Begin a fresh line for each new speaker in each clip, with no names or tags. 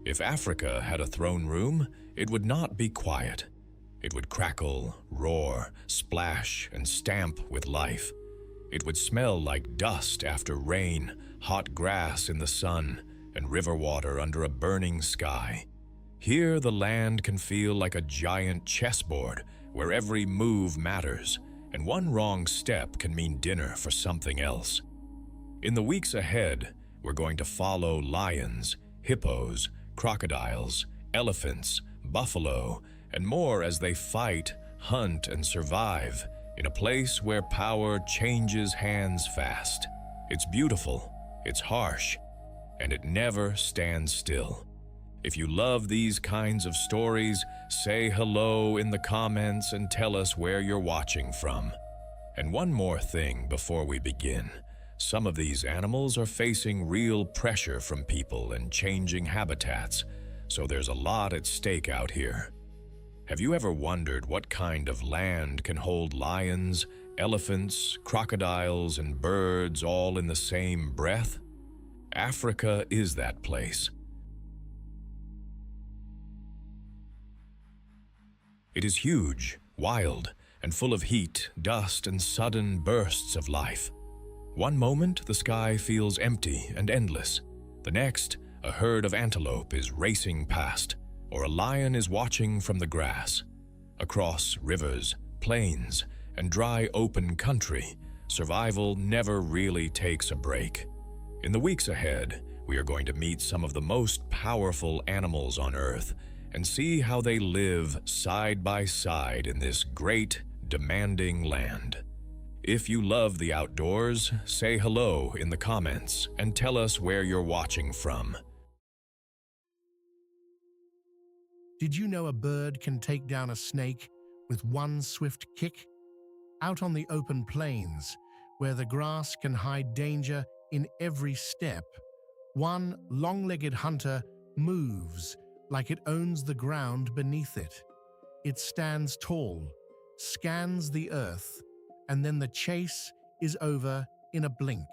If Africa had a throne room, it would not be quiet. It would crackle, roar, splash, and stamp with life. It would smell like dust after rain, hot grass in the sun, and river water under a burning sky. Here, the land can feel like a giant chessboard where every move matters, and one wrong step can mean dinner for something else. In the weeks ahead, we're going to follow lions, hippos, crocodiles, elephants, buffalo, and more as they fight, hunt, and survive in a place where power changes hands fast. It's beautiful, it's harsh, and it never stands still. If you love these kinds of stories, say hello in the comments and tell us where you're watching from. And one more thing before we begin. Some of these animals are facing real pressure from people and changing habitats, so there's a lot at stake out here. Have you ever wondered what kind of land can hold lions, elephants, crocodiles, and birds all in the same breath? Africa is that place. It is huge, wild, and full of heat, dust, and sudden bursts of life. One moment, the sky feels empty and endless. The next, a herd of antelope is racing past, or a lion is watching from the grass. Across rivers, plains, and dry open country, survival never really takes a break. In the weeks ahead, we are going to meet some of the most powerful animals on Earth and see how they live side by side in this great, demanding land. If you love the outdoors, say hello in the comments and tell us where you're watching from.
Did you know a bird can take down a snake with one swift kick? Out on the open plains, where the grass can hide danger in every step, one long-legged hunter moves like it owns the ground beneath it. It stands tall, scans the earth, and then the chase is over in a blink.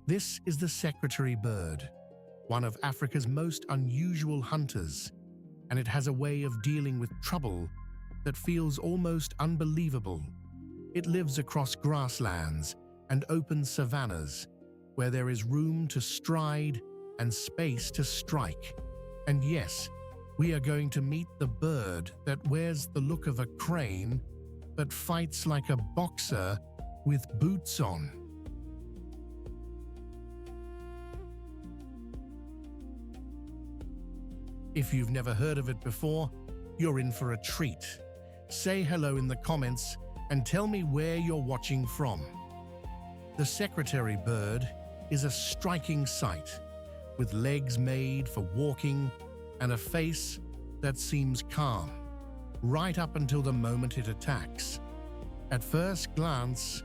This is the secretary bird, one of Africa's most unusual hunters, and it has a way of dealing with trouble that feels almost unbelievable. It lives across grasslands and open savannas, where there is room to stride and space to strike. And yes, we are going to meet the bird that wears the look of a crane, but fights like a boxer with boots on. If you've never heard of it before, you're in for a treat. Say hello in the comments and tell me where you're watching from. The secretary bird is a striking sight, with legs made for walking and a face that seems calm, right up until the moment it attacks. At first glance,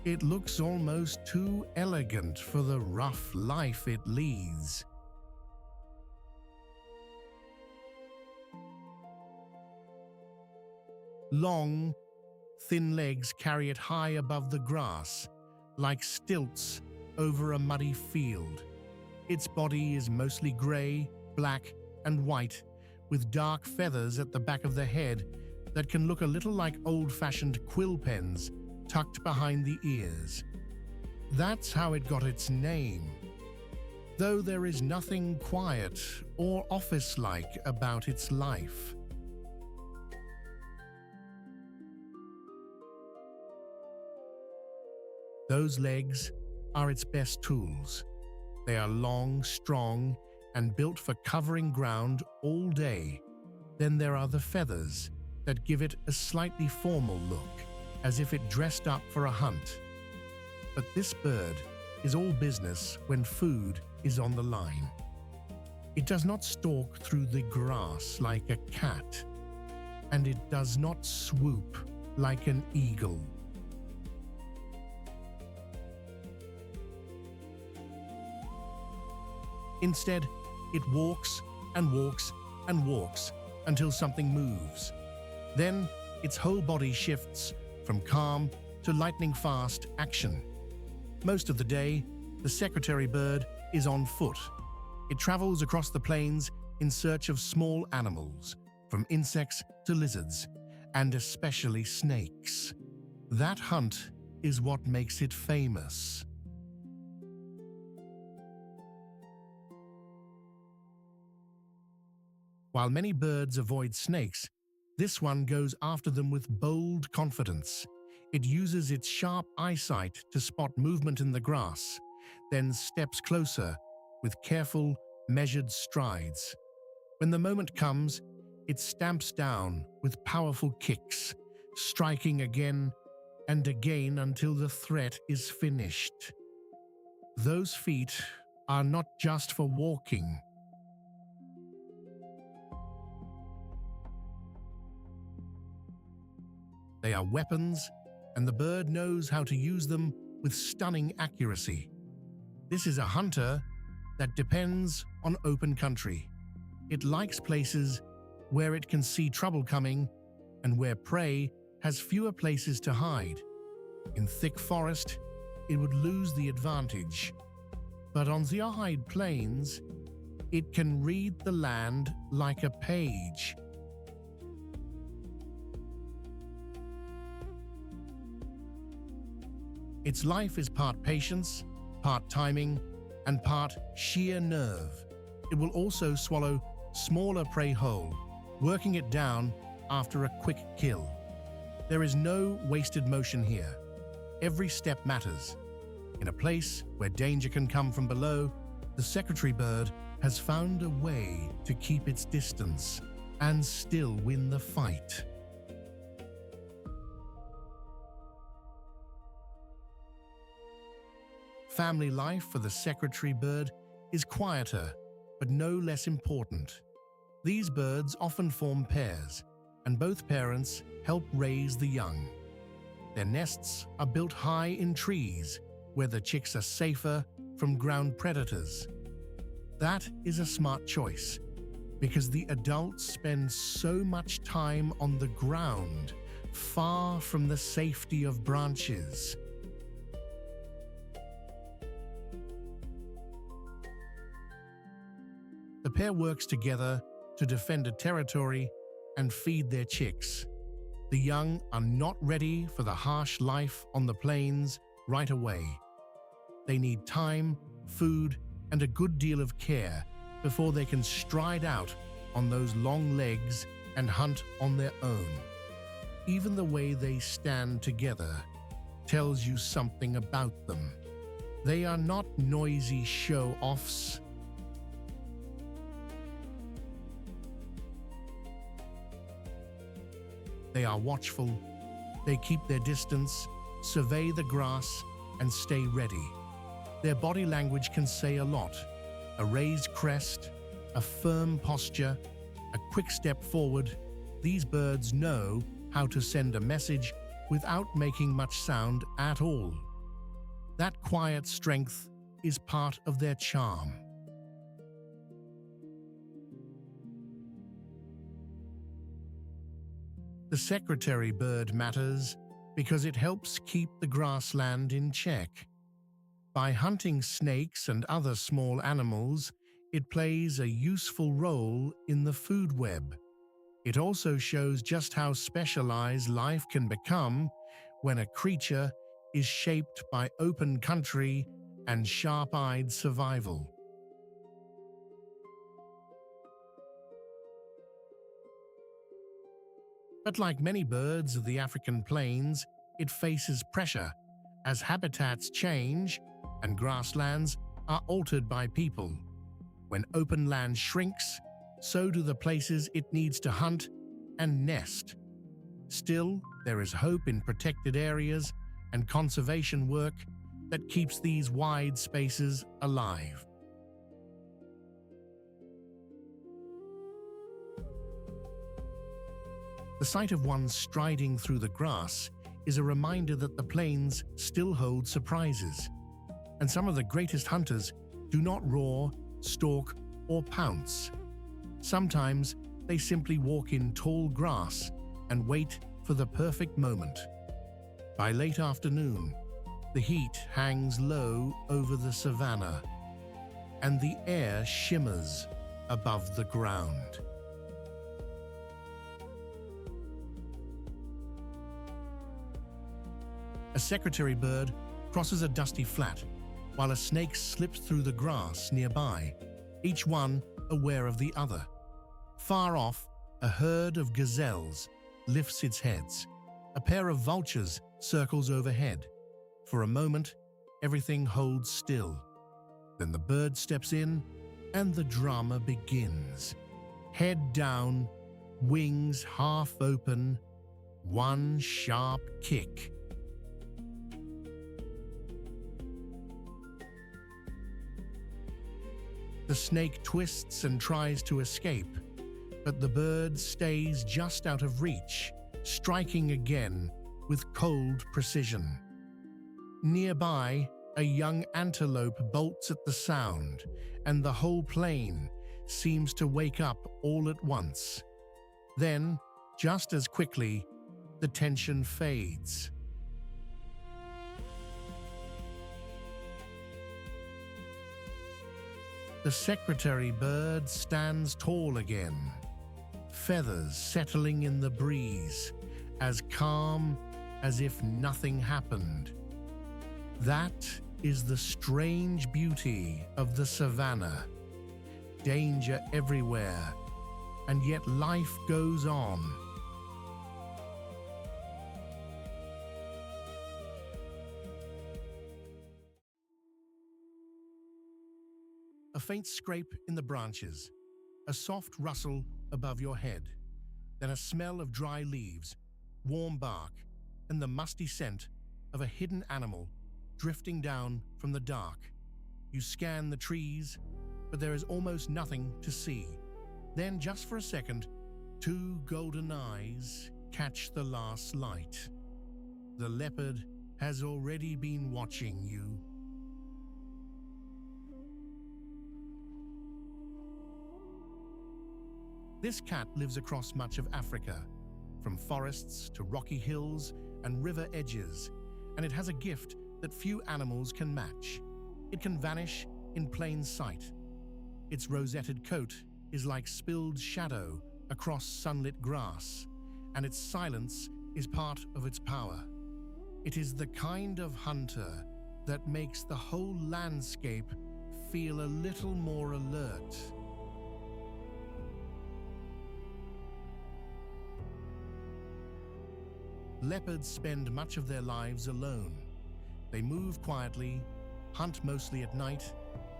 it looks almost too elegant for the rough life it leads. Long, thin legs carry it high above the grass, like stilts over a muddy field. Its body is mostly gray, black, and white, with dark feathers at the back of the head that can look a little like old-fashioned quill pens tucked behind the ears. That's how it got its name, though there is nothing quiet or office-like about its life. Those legs are its best tools. They are long, strong, and built for covering ground all day. Then there are the feathers that give it a slightly formal look, as if it dressed up for a hunt. But this bird is all business when food is on the line. It does not stalk through the grass like a cat, and it does not swoop like an eagle. Instead, it walks and walks and walks until something moves. Then, its whole body shifts from calm to lightning-fast action. Most of the day, the secretary bird is on foot. It travels across the plains in search of small animals, from insects to lizards, and especially snakes. That hunt is what makes it famous. While many birds avoid snakes, this one goes after them with bold confidence. It uses its sharp eyesight to spot movement in the grass, then steps closer with careful, measured strides. When the moment comes, it stamps down with powerful kicks, striking again and again until the threat is finished. Those feet are not just for walking. They are weapons, and the bird knows how to use them with stunning accuracy. This is a hunter that depends on open country. It likes places where it can see trouble coming and where prey has fewer places to hide. In thick forest, it would lose the advantage. But on the arid plains, it can read the land like a page. Its life is part patience, part timing, and part sheer nerve. It will also swallow smaller prey whole, working it down after a quick kill. There is no wasted motion here. Every step matters. In a place where danger can come from below, the secretary bird has found a way to keep its distance and still win the fight. Family life for the secretary bird is quieter, but no less important. These birds often form pairs, and both parents help raise the young. Their nests are built high in trees, where the chicks are safer from ground predators. That is a smart choice, because the adults spend so much time on the ground, far from the safety of branches. The pair works together to defend a territory and feed their chicks. The young are not ready for the harsh life on the plains right away. They need time, food, and a good deal of care before they can stride out on those long legs and hunt on their own. Even the way they stand together tells you something about them. They are not noisy show-offs. They are watchful, they keep their distance, survey the grass, and stay ready. Their body language can say a lot. A raised crest, a firm posture, a quick step forward. These birds know how to send a message without making much sound at all. That quiet strength is part of their charm. The secretary bird matters because it helps keep the grassland in check. By hunting snakes and other small animals, it plays a useful role in the food web. It also shows just how specialized life can become when a creature is shaped by open country and sharp-eyed survival. But like many birds of the African plains, it faces pressure as habitats change and grasslands are altered by people. When open land shrinks, so do the places it needs to hunt and nest. Still, there is hope in protected areas and conservation work that keeps these wide spaces alive. The sight of one striding through the grass is a reminder that the plains still hold surprises. And some of the greatest hunters do not roar, stalk, or pounce. Sometimes they simply walk in tall grass and wait for the perfect moment. By late afternoon, The heat hangs low over the savannah, and the air shimmers above the ground. A secretary bird crosses a dusty flat, while a snake slips through the grass nearby, each one aware of the other. Far off, a herd of gazelles lifts its heads. A pair of vultures circles overhead. For a moment, everything holds still. Then the bird steps in, and the drama begins. Head down, wings half open, one sharp kick. The snake twists and tries to escape, but the bird stays just out of reach, striking again with cold precision. Nearby, a young antelope bolts at the sound, and the whole plain seems to wake up all at once. Then, just as quickly, the tension fades. The secretary bird stands tall again, feathers settling in the breeze, as calm as if nothing happened. That is the strange beauty of the savannah. Danger everywhere, and yet life goes on. A faint scrape in the branches, a soft rustle above your head, then a smell of dry leaves, warm bark, and the musty scent of a hidden animal drifting down from the dark. You scan the trees, but there is almost nothing to see. Then, just for a second, two golden eyes catch the last light. The leopard has already been watching you. This cat lives across much of Africa, from forests to rocky hills and river edges, and it has a gift that few animals can match. It can vanish in plain sight. Its rosetted coat is like spilled shadow across sunlit grass, and its silence is part of its power. It is the kind of hunter that makes the whole landscape feel a little more alert. Leopards spend much of their lives alone. They move quietly, hunt mostly at night,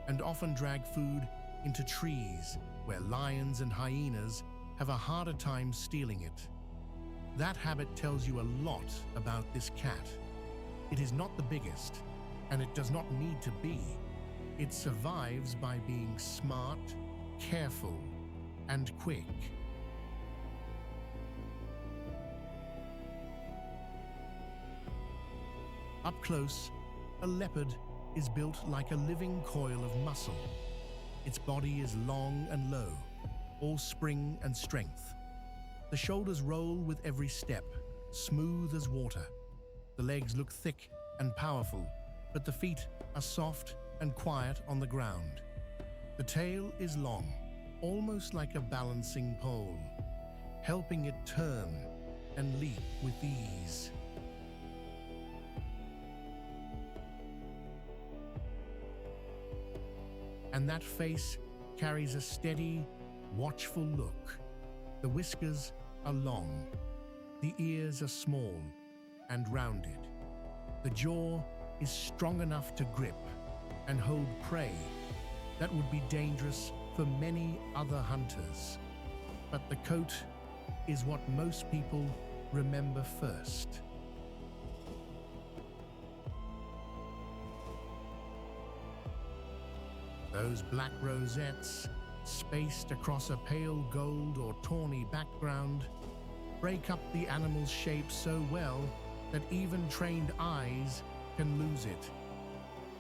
and often drag food into trees where lions and hyenas have a harder time stealing it. That habit tells you a lot about this cat. It is not the biggest, and it does not need to be. It survives by being smart, careful, and quick. Up close, a leopard is built like a living coil of muscle. Its body is long and low, all spring and strength. The shoulders roll with every step, smooth as water. The legs look thick and powerful, but the feet are soft and quiet on the ground. The tail is long, almost like a balancing pole, helping it turn and leap with ease. And that face carries a steady, watchful look. The whiskers are long, the ears are small and rounded. The jaw is strong enough to grip and hold prey that would be dangerous for many other hunters. But the coat is what most people remember first. Those black rosettes, spaced across a pale gold or tawny background, break up the animal's shape so well that even trained eyes can lose it.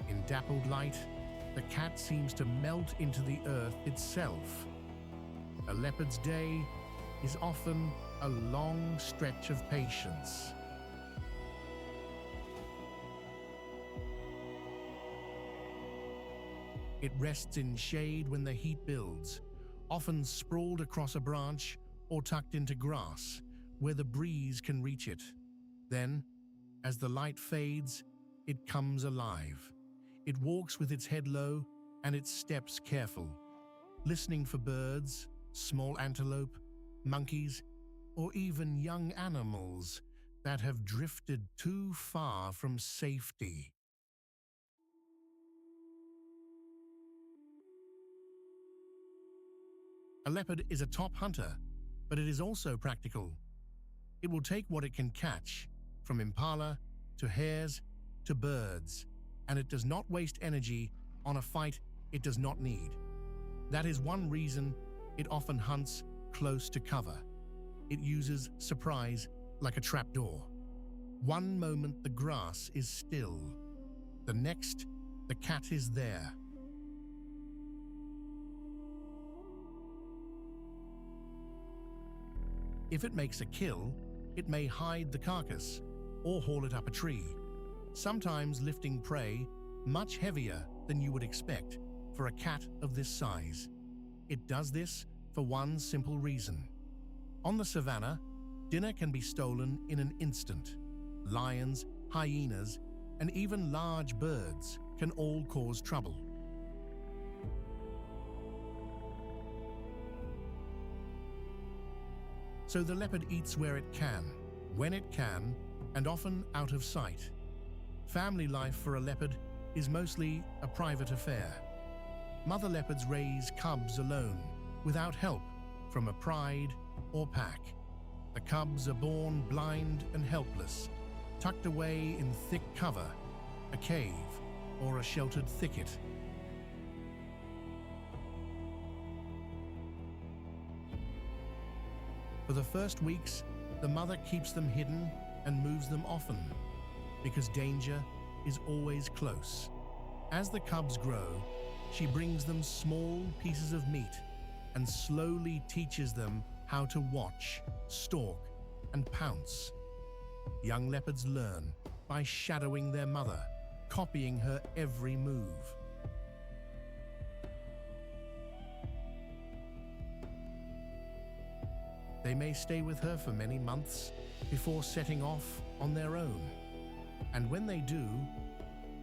In dappled light, the cat seems to melt into the earth itself. A leopard's day is often a long stretch of patience. It rests in shade when the heat builds, often sprawled across a branch or tucked into grass, where the breeze can reach it. Then, as the light fades, it comes alive. It walks with its head low and its steps careful, listening for birds, small antelope, monkeys, or even young animals that have drifted too far from safety. A leopard is a top hunter, but it is also practical. It will take what it can catch, from impala to hares to birds, and it does not waste energy on a fight it does not need. That is one reason it often hunts close to cover. It uses surprise like a trapdoor. One moment the grass is still, the next the cat is there. If it makes a kill, it may hide the carcass or haul it up a tree, sometimes lifting prey much heavier than you would expect for a cat of this size. It does this for one simple reason. On the savannah, dinner can be stolen in an instant. Lions, hyenas, and even large birds can all cause trouble. So the leopard eats where it can, when it can, and often out of sight. Family life for a leopard is mostly a private affair. Mother leopards raise cubs alone, without help from a pride or pack. The cubs are born blind and helpless, tucked away in thick cover, a cave, or a sheltered thicket. For the first weeks, the mother keeps them hidden and moves them often, because danger is always close. As the cubs grow, she brings them small pieces of meat and slowly teaches them how to watch, stalk, and pounce. Young leopards learn by shadowing their mother, copying her every move. They may stay with her for many months before setting off on their own. And when they do,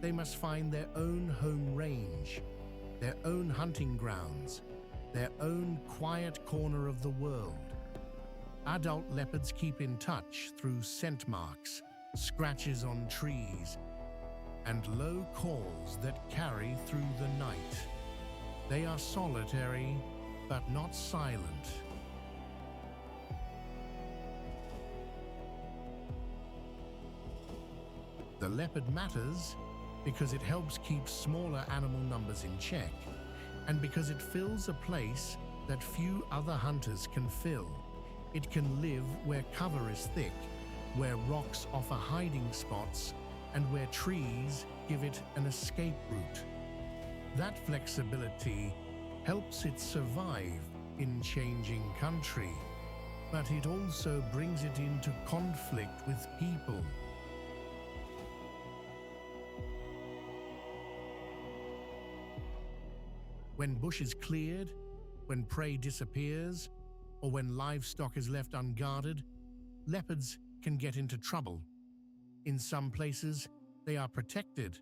they must find their own home range, their own hunting grounds, their own quiet corner of the world. Adult leopards keep in touch through scent marks, scratches on trees, and low calls that carry through the night. They are solitary, but not silent. The leopard matters because it helps keep smaller animal numbers in check, and because it fills a place that few other hunters can fill. It can live where cover is thick, where rocks offer hiding spots, and where trees give it an escape route. That flexibility helps it survive in changing country, but it also brings it into conflict with people. When bush is cleared, when prey disappears, or when livestock is left unguarded, leopards can get into trouble. In some places, they are protected,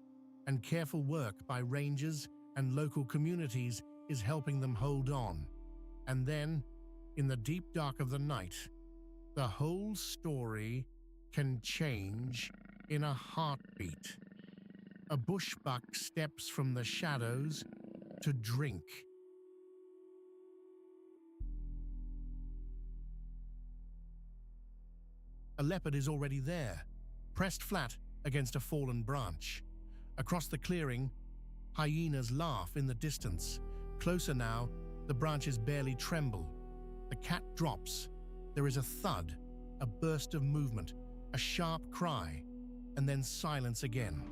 and careful work by rangers and local communities is helping them hold on. And then, in the deep dark of the night, the whole story can change in a heartbeat. A bushbuck steps from the shadows to drink. A leopard is already there, pressed flat against a fallen branch. Across the clearing, hyenas laugh in the distance. Closer now, the branches barely tremble. The cat drops. There is a thud, a burst of movement, a sharp cry, and then silence again.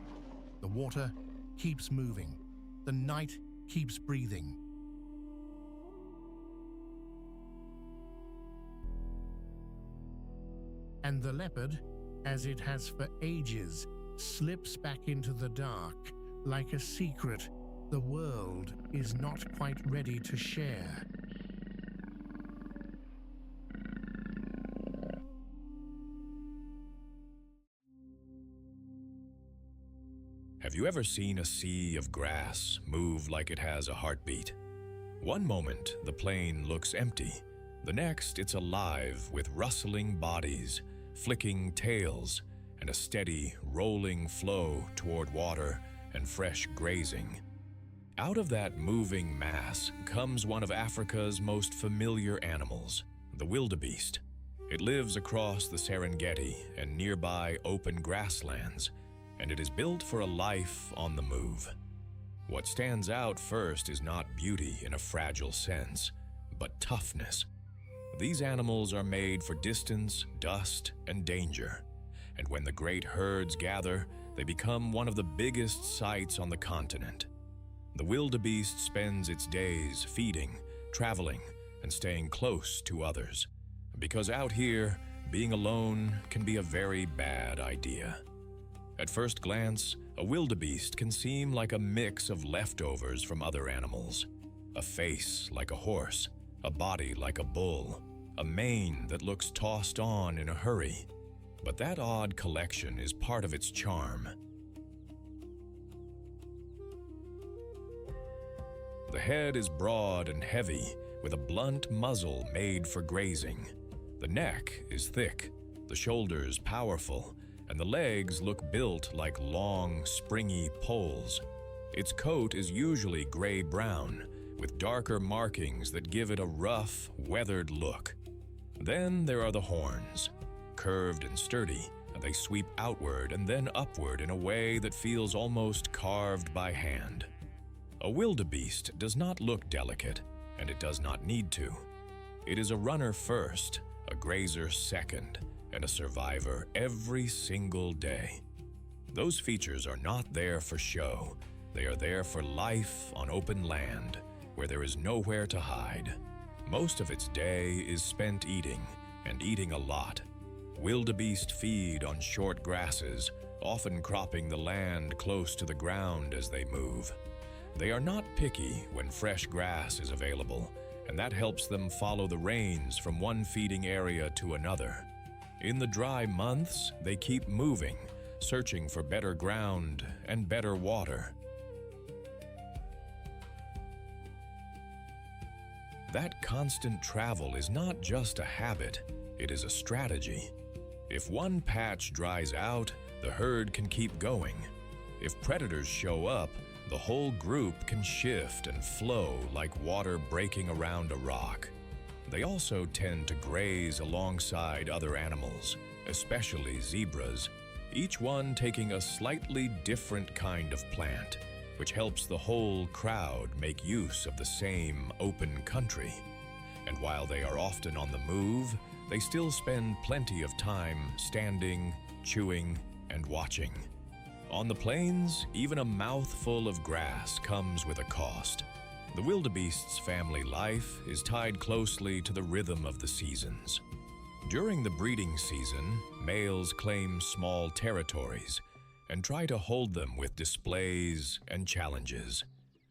The water keeps moving. The night keeps breathing. And the leopard, as it has for ages, slips back into the dark like a secret The world is not quite ready to share.
Have you ever seen a sea of grass move like it has a heartbeat? One moment, the plain looks empty. The next, it's alive with rustling bodies, flicking tails, and a steady, rolling flow toward water and fresh grazing. Out of that moving mass comes one of Africa's most familiar animals, the wildebeest. It lives across the Serengeti and nearby open grasslands, and it is built for a life on the move. What stands out first is not beauty in a fragile sense, but toughness. These animals are made for distance, dust, and danger, and when the great herds gather, they become one of the biggest sights on the continent. The wildebeest spends its days feeding, traveling, and staying close to others, because out here, being alone can be a very bad idea. At first glance, a wildebeest can seem like a mix of leftovers from other animals. A face like a horse, a body like a bull, a mane that looks tossed on in a hurry. But that odd collection is part of its charm. The head is broad and heavy, with a blunt muzzle made for grazing. The neck is thick, the shoulders powerful, and the legs look built like long, springy poles. Its coat is usually gray-brown, with darker markings that give it a rough, weathered look. Then there are the horns. Curved and sturdy, they sweep outward and then upward in a way that feels almost carved by hand. A wildebeest does not look delicate, and it does not need to. It is a runner first, a grazer second, and a survivor every single day. Those features are not there for show. They are there for life on open land, where there is nowhere to hide. Most of its day is spent eating, and eating a lot. Wildebeest feed on short grasses, often cropping the land close to the ground as they move. They are not picky when fresh grass is available, and that helps them follow the rains from one feeding area to another. In the dry months, they keep moving, searching for better ground and better water. That constant travel is not just a habit, it is a strategy. If one patch dries out, the herd can keep going. If predators show up, the whole group can shift and flow like water breaking around a rock. They also tend to graze alongside other animals, especially zebras, each one taking a slightly different kind of plant, which helps the whole crowd make use of the same open country. And while they are often on the move, they still spend plenty of time standing, chewing, and watching. On the plains, even a mouthful of grass comes with a cost. The wildebeest's family life is tied closely to the rhythm of the seasons. During the breeding season, males claim small territories and try to hold them with displays and challenges.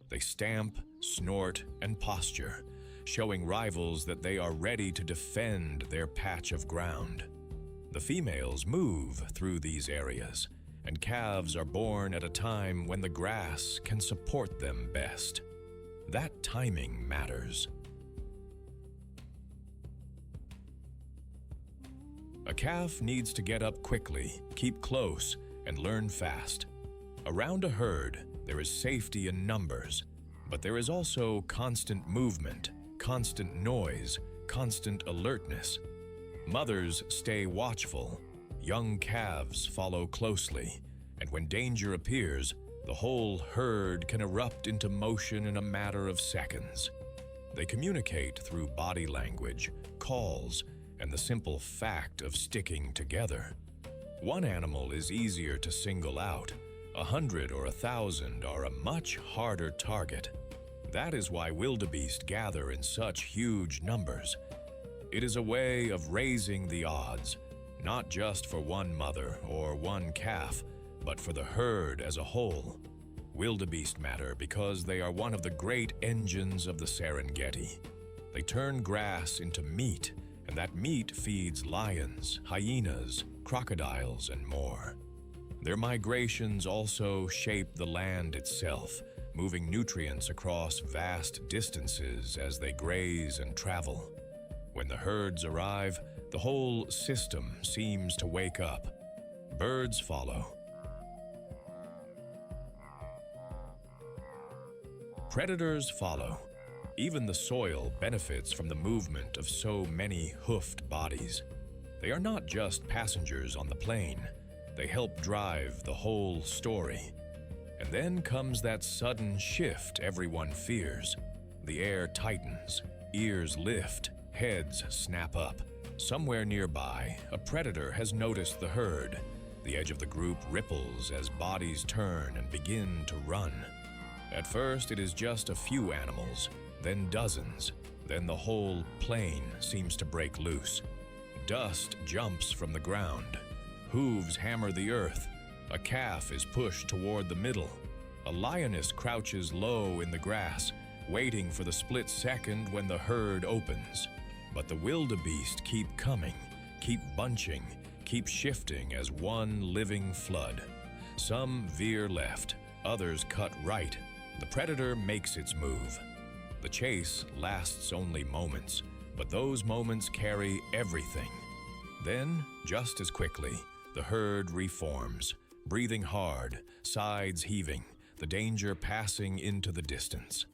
They stamp, snort, and posture, showing rivals that they are ready to defend their patch of ground. The females move through these areas, and calves are born at a time when the grass can support them best. That timing matters. A calf needs to get up quickly, keep close, and learn fast. Around a herd, there is safety in numbers, but there is also constant movement, constant noise, constant alertness. Mothers stay watchful, young calves follow closely, and when danger appears, the whole herd can erupt into motion in a matter of seconds. They communicate through body language, calls, and the simple fact of sticking together. One animal is easier to single out. 100 or 1,000 are a much harder target. That is why wildebeest gather in such huge numbers. It is a way of raising the odds, not just for one mother or one calf, but for the herd as a whole. Wildebeest matter because they are one of the great engines of the Serengeti. They turn grass into meat, and that meat feeds lions, hyenas, crocodiles, and more. Their migrations also shape the land itself, moving nutrients across vast distances as they graze and travel. When the herds arrive, the whole system seems to wake up. Birds follow. Predators follow. Even the soil benefits from the movement of so many hoofed bodies. They are not just passengers on the plane. They help drive the whole story. And then comes that sudden shift everyone fears. The air tightens, ears lift, heads snap up. Somewhere nearby, a predator has noticed the herd. The edge of the group ripples as bodies turn and begin to run. At first, it is just a few animals, then dozens, then the whole plain seems to break loose. Dust jumps from the ground. Hooves hammer the earth. A calf is pushed toward the middle. A lioness crouches low in the grass, waiting for the split second when the herd opens. But the wildebeest keep coming, keep bunching, keep shifting as one living flood. Some veer left, others cut right. The predator makes its move. The chase lasts only moments, but those moments carry everything. Then, just as quickly, the herd reforms, breathing hard, sides heaving, the danger passing into the distance.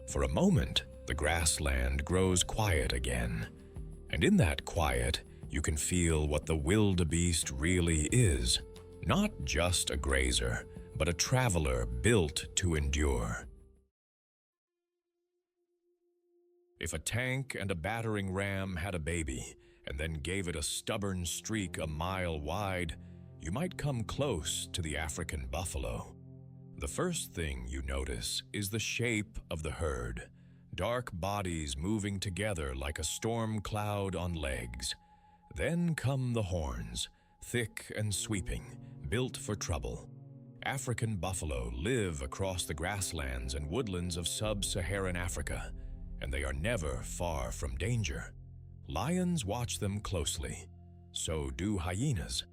For a moment, the grassland grows quiet again. And in that quiet, you can feel what the wildebeest really is. Not just a grazer, but a traveler built to endure. If a tank and a battering ram had a baby, and then gave it a stubborn streak a mile wide, you might come close to the African buffalo. The first thing you notice is the shape of the herd. Dark bodies moving together like a storm cloud on legs. Then come the horns, thick and sweeping, built for trouble. African buffalo live across the grasslands and woodlands of sub-Saharan Africa, and they are never far from danger. Lions watch them closely. So do hyenas.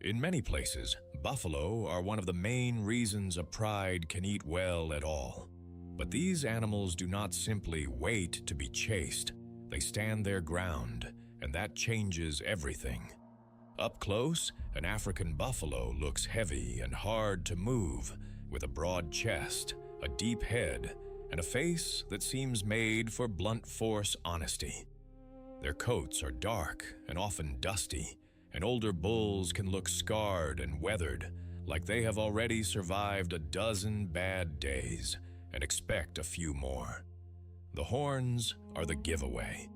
In many places, buffalo are one of the main reasons a pride can eat well at all. But these animals do not simply wait to be chased. They stand their ground, and that changes everything. Up close, an African buffalo looks heavy and hard to move, with a broad chest, a deep head, and a face that seems made for blunt force honesty. Their coats are dark and often dusty, and older bulls can look scarred and weathered, like they have already survived a dozen bad days and expect a few more. The horns are the giveaway.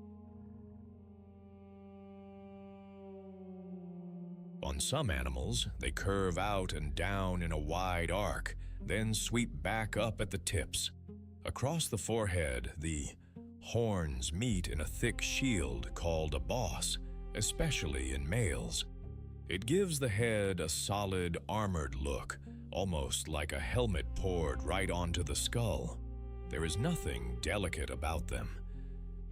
On some animals, they curve out and down in a wide arc, then sweep back up at the tips. Across the forehead, the horns meet in a thick shield called a boss, especially in males. It gives the head a solid, armored look, almost like a helmet poured right onto the skull. There is nothing delicate about them.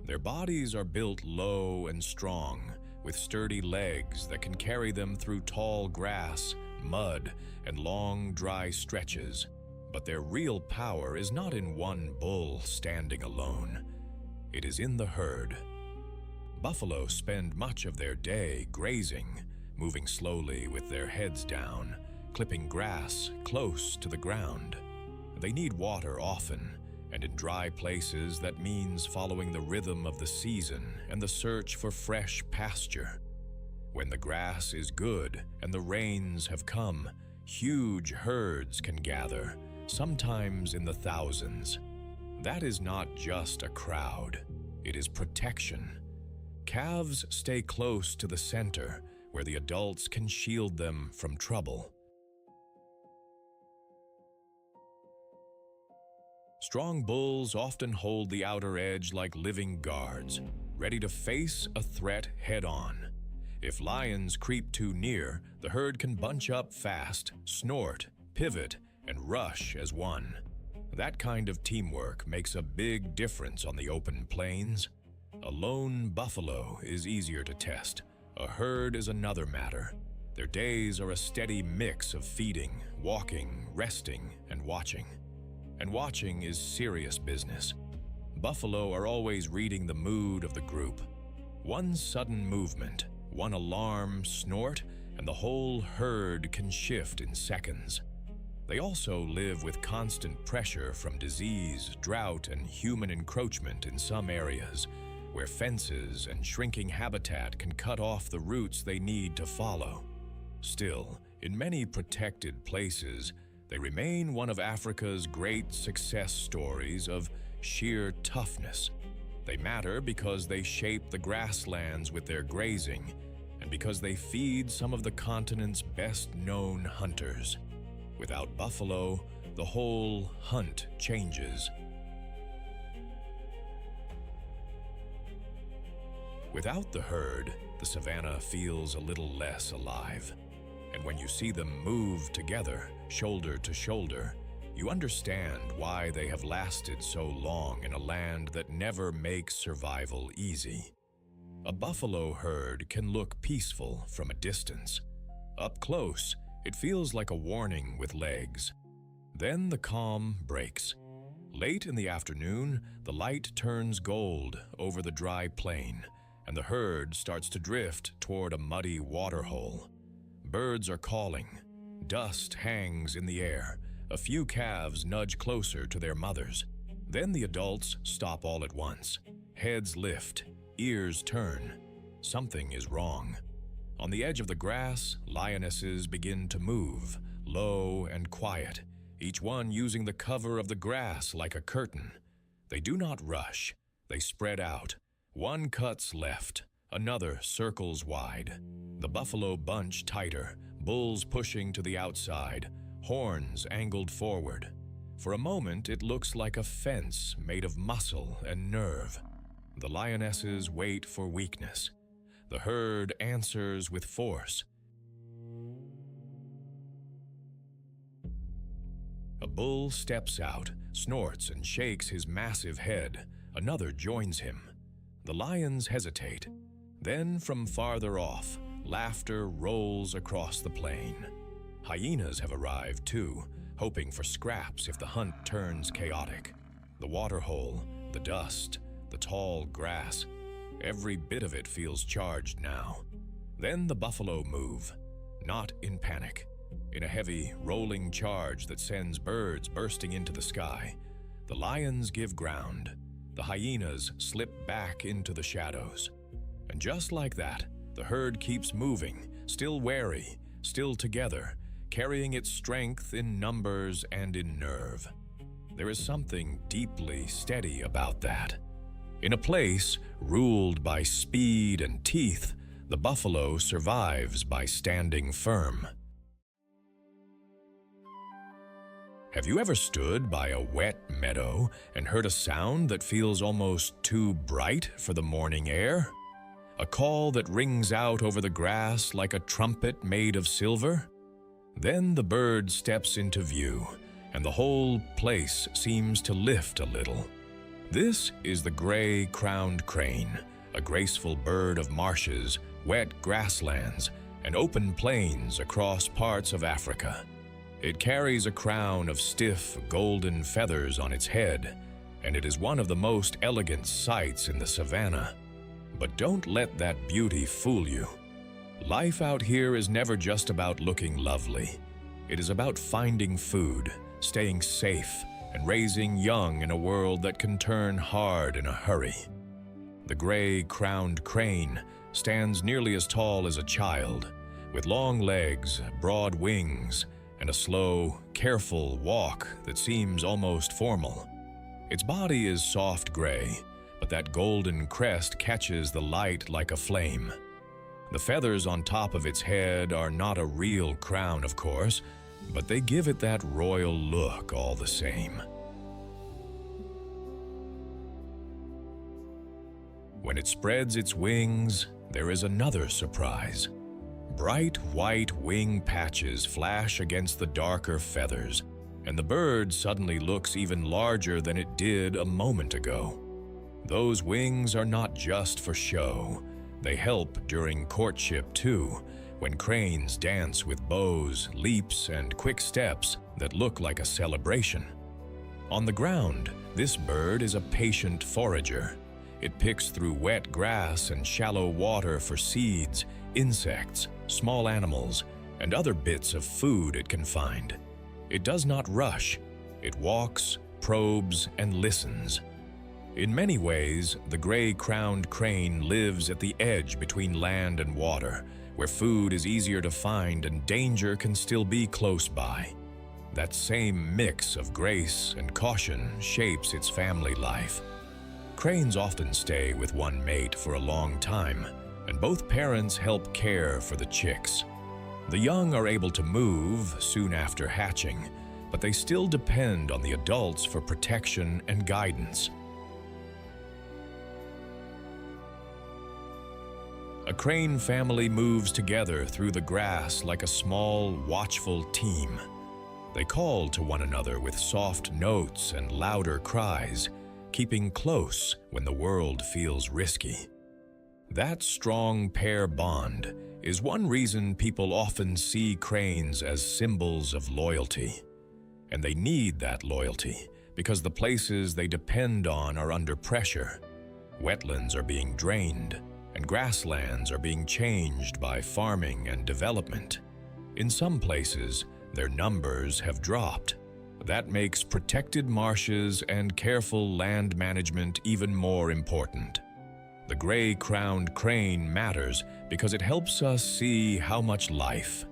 Their bodies are built low and strong, with sturdy legs that can carry them through tall grass, mud, and long, dry stretches. But their real power is not in one bull standing alone. It is in the herd. Buffalo spend much of their day grazing, moving slowly with their heads down, clipping grass close to the ground. They need water often, and in dry places that means following the rhythm of the season and the search for fresh pasture. When the grass is good and the rains have come, huge herds can gather, sometimes in the thousands. That is not just a crowd, it is protection. Calves stay close to the center, where the adults can shield them from trouble. Strong bulls often hold the outer edge like living guards, ready to face a threat head-on. If lions creep too near, the herd can bunch up fast, snort, pivot, and rush as one. That kind of teamwork makes a big difference on the open plains. A lone buffalo is easier to test. A herd is another matter. Their days are a steady mix of feeding, walking, resting, and watching. And watching is serious business. Buffalo are always reading the mood of the group. One sudden movement, one alarm snort, and the whole herd can shift in seconds. They also live with constant pressure from disease, drought, and human encroachment in some areas, where fences and shrinking habitat can cut off the routes they need to follow. Still, in many protected places, they remain one of Africa's great success stories of sheer toughness. They matter because they shape the grasslands with their grazing, and because they feed some of the continent's best-known hunters. Without buffalo, the whole hunt changes. Without the herd, the savannah feels a little less alive. And when you see them move together, shoulder to shoulder, you understand why they have lasted so long in a land that never makes survival easy. A buffalo herd can look peaceful from a distance. Up close, it feels like a warning with legs. Then the calm breaks. Late in the afternoon, the light turns gold over the dry plain, and the herd starts to drift toward a muddy waterhole. Birds are calling. Dust hangs in the air. A few calves nudge closer to their mothers. Then the adults stop all at once. Heads lift, ears turn. Something is wrong. On the edge of the grass, lionesses begin to move, low and quiet, each one using the cover of the grass like a curtain. They do not rush. They spread out. One cuts left, another circles wide. The buffalo bunch tighter, bulls pushing to the outside, horns angled forward. For a moment, it looks like a fence made of muscle and nerve. The lionesses wait for weakness. The herd answers with force. A bull steps out, snorts and shakes his massive head. Another joins him. The lions hesitate. Then, from farther off, laughter rolls across the plain. Hyenas have arrived too, hoping for scraps if the hunt turns chaotic. The waterhole, the dust, the tall grass, every bit of it feels charged now. Then the buffalo move, not in panic, in a heavy, rolling charge that sends birds bursting into the sky. The lions give ground. The hyenas slip back into the shadows. And just like that, the herd keeps moving, still wary, still together, carrying its strength in numbers and in nerve. There is something deeply steady about that. In a place ruled by speed and teeth, the buffalo survives by standing firm. Have you ever stood by a wet meadow and heard a sound that feels almost too bright for the morning air? A call that rings out over the grass like a trumpet made of silver? Then the bird steps into view, and the whole place seems to lift a little. This is the gray-crowned crane, a graceful bird of marshes, wet grasslands, and open plains across parts of Africa. It carries a crown of stiff, golden feathers on its head, and it is one of the most elegant sights in the savannah. But don't let that beauty fool you. Life out here is never just about looking lovely. It is about finding food, staying safe, and raising young in a world that can turn hard in a hurry. The gray-crowned crane stands nearly as tall as a child, with long legs, broad wings, and a slow, careful walk that seems almost formal. Its body is soft gray, but that golden crest catches the light like a flame. The feathers on top of its head are not a real crown, of course, but they give it that royal look all the same. When it spreads its wings, there is another surprise. Bright white wing patches flash against the darker feathers, and the bird suddenly looks even larger than it did a moment ago. Those wings are not just for show. They help during courtship too, when cranes dance with bows, leaps, and quick steps that look like a celebration. On the ground, this bird is a patient forager. It picks through wet grass and shallow water for seeds, insects, small animals, and other bits of food it can find. It does not rush. It walks, probes, and listens. In many ways, the gray-crowned crane lives at the edge between land and water, where food is easier to find and danger can still be close by. That same mix of grace and caution shapes its family life. Cranes often stay with one mate for a long time, and both parents help care for the chicks. The young are able to move soon after hatching, but they still depend on the adults for protection and guidance. A crane family moves together through the grass like a small, watchful team. They call to one another with soft notes and louder cries, keeping close when the world feels risky. That strong pair bond is one reason people often see cranes as symbols of loyalty. And they need that loyalty because the places they depend on are under pressure. Wetlands are being drained, and grasslands are being changed by farming and development. In some places, their numbers have dropped. That makes protected marshes and careful land management even more important. The gray-crowned crane matters because it helps us see how much life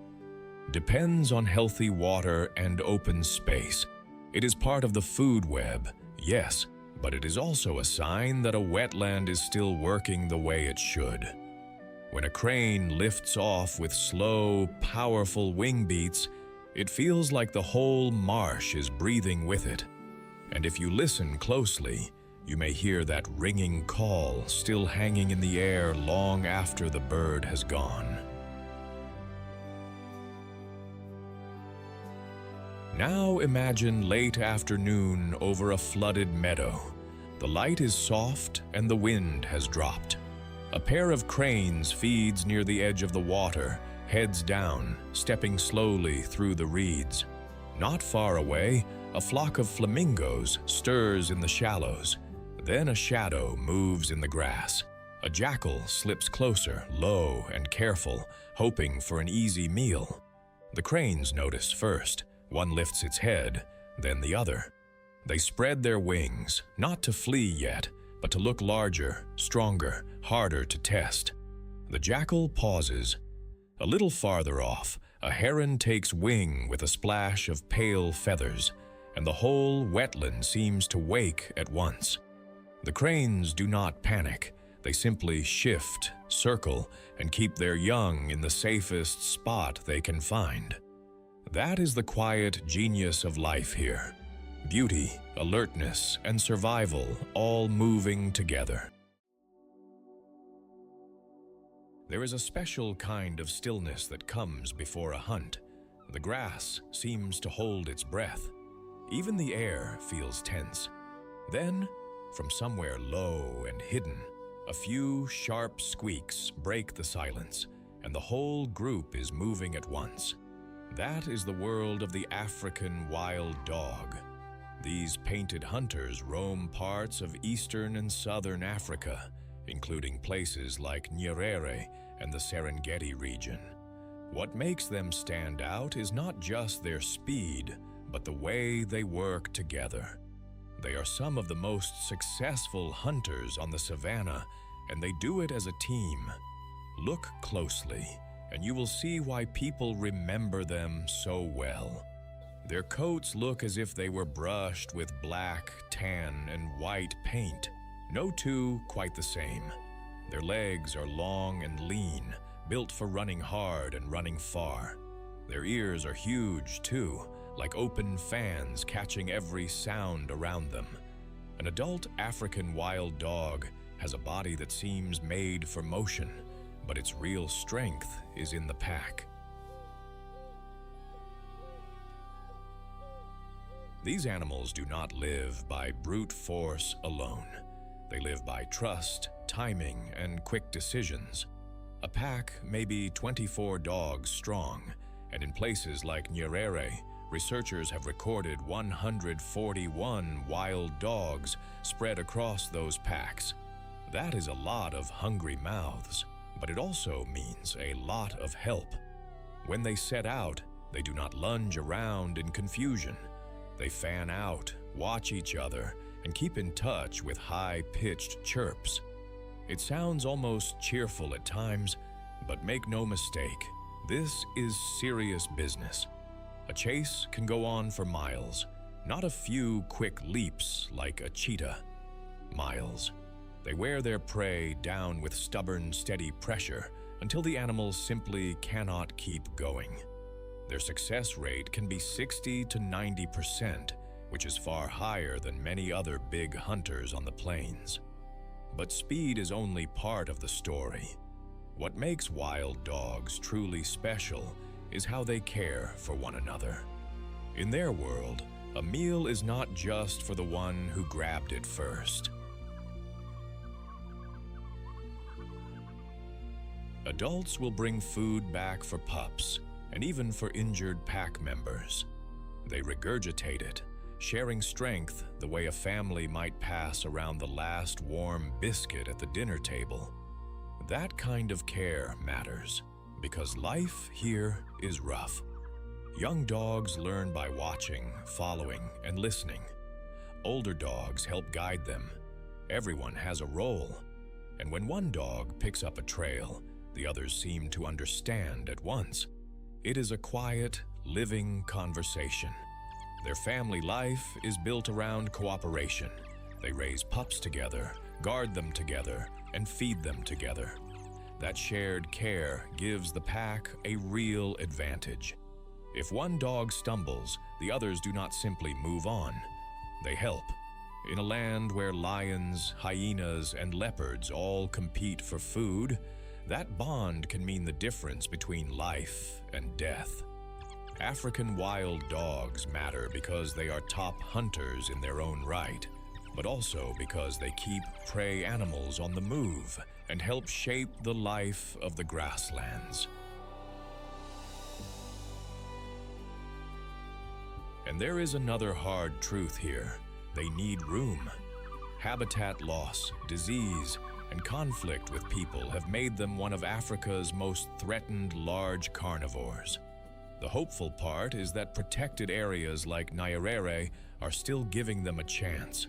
depends on healthy water and open space. It is part of the food web, yes, but it is also a sign that a wetland is still working the way it should. When a crane lifts off with slow, powerful wing beats, it feels like the whole marsh is breathing with it. And if you listen closely, you may hear that ringing call still hanging in the air long after the bird has gone. Now imagine late afternoon over a flooded meadow. The light is soft and the wind has dropped. A pair of cranes feeds near the edge of the water, heads down, stepping slowly through the reeds. Not far away, a flock of flamingos stirs in the shallows. Then a shadow moves in the grass. A jackal slips closer, low and careful, hoping for an easy meal. The cranes notice first. One lifts its head, then the other. They spread their wings, not to flee yet, but to look larger, stronger, harder to test. The jackal pauses. A little farther off, a heron takes wing with a splash of pale feathers, and the whole wetland seems to wake at once. The cranes do not panic. They simply shift, circle, and keep their young in the safest spot they can find. That is the quiet genius of life here. Beauty, alertness, and survival all moving together. There is a special kind of stillness that comes before a hunt. The grass seems to hold its breath. Even the air feels tense. Then, from somewhere low and hidden, a few sharp squeaks break the silence, and the whole group is moving at once. That is the world of the African wild dog. These painted hunters roam parts of eastern and southern Africa, including places like Nyerere and the Serengeti region. What makes them stand out is not just their speed, but the way they work together. They are some of the most successful hunters on the savannah, and they do it as a team. Look closely, and you will see why people remember them so well. Their coats look as if they were brushed with black, tan, and white paint. No two quite the same. Their legs are long and lean, built for running hard and running far. Their ears are huge, too, like open fans catching every sound around them. An adult African wild dog has a body that seems made for motion, but its real strength is in the pack. These animals do not live by brute force alone. They live by trust, timing, and quick decisions. A pack may be 24 dogs strong, and in places like Nyerere, researchers have recorded 141 wild dogs spread across those packs. That is a lot of hungry mouths, but it also means a lot of help. When they set out, they do not lunge around in confusion. They fan out, watch each other, and keep in touch with high-pitched chirps. It sounds almost cheerful at times, but make no mistake, this is serious business. A chase can go on for miles, not a few quick leaps like a cheetah. Miles. They wear their prey down with stubborn, steady pressure until the animals simply cannot keep going. Their success rate can be 60 to 90%, which is far higher than many other big hunters on the plains. But speed is only part of the story. What makes wild dogs truly special is how they care for one another. In their world, a meal is not just for the one who grabbed it first. Adults will bring food back for pups, and even for injured pack members. They regurgitate it, sharing strength the way a family might pass around the last warm biscuit at the dinner table. That kind of care matters, because life here is rough. Young dogs learn by watching, following, and listening. Older dogs help guide them. Everyone has a role, and when one dog picks up a trail, the others seem to understand at once. It is a quiet, living conversation. Their family life is built around cooperation. They raise pups together, guard them together, and feed them together. That shared care gives the pack a real advantage. If one dog stumbles, the others do not simply move on. They help. In a land where lions, hyenas, and leopards all compete for food, that bond can mean the difference between life and death. African wild dogs matter because they are top hunters in their own right, but also because they keep prey animals on the move and help shape the life of the grasslands. And there is another hard truth here. They need room. Habitat loss, disease, and conflict with people have made them one of Africa's most threatened large carnivores. The hopeful part is that protected areas like Nyerere are still giving them a chance.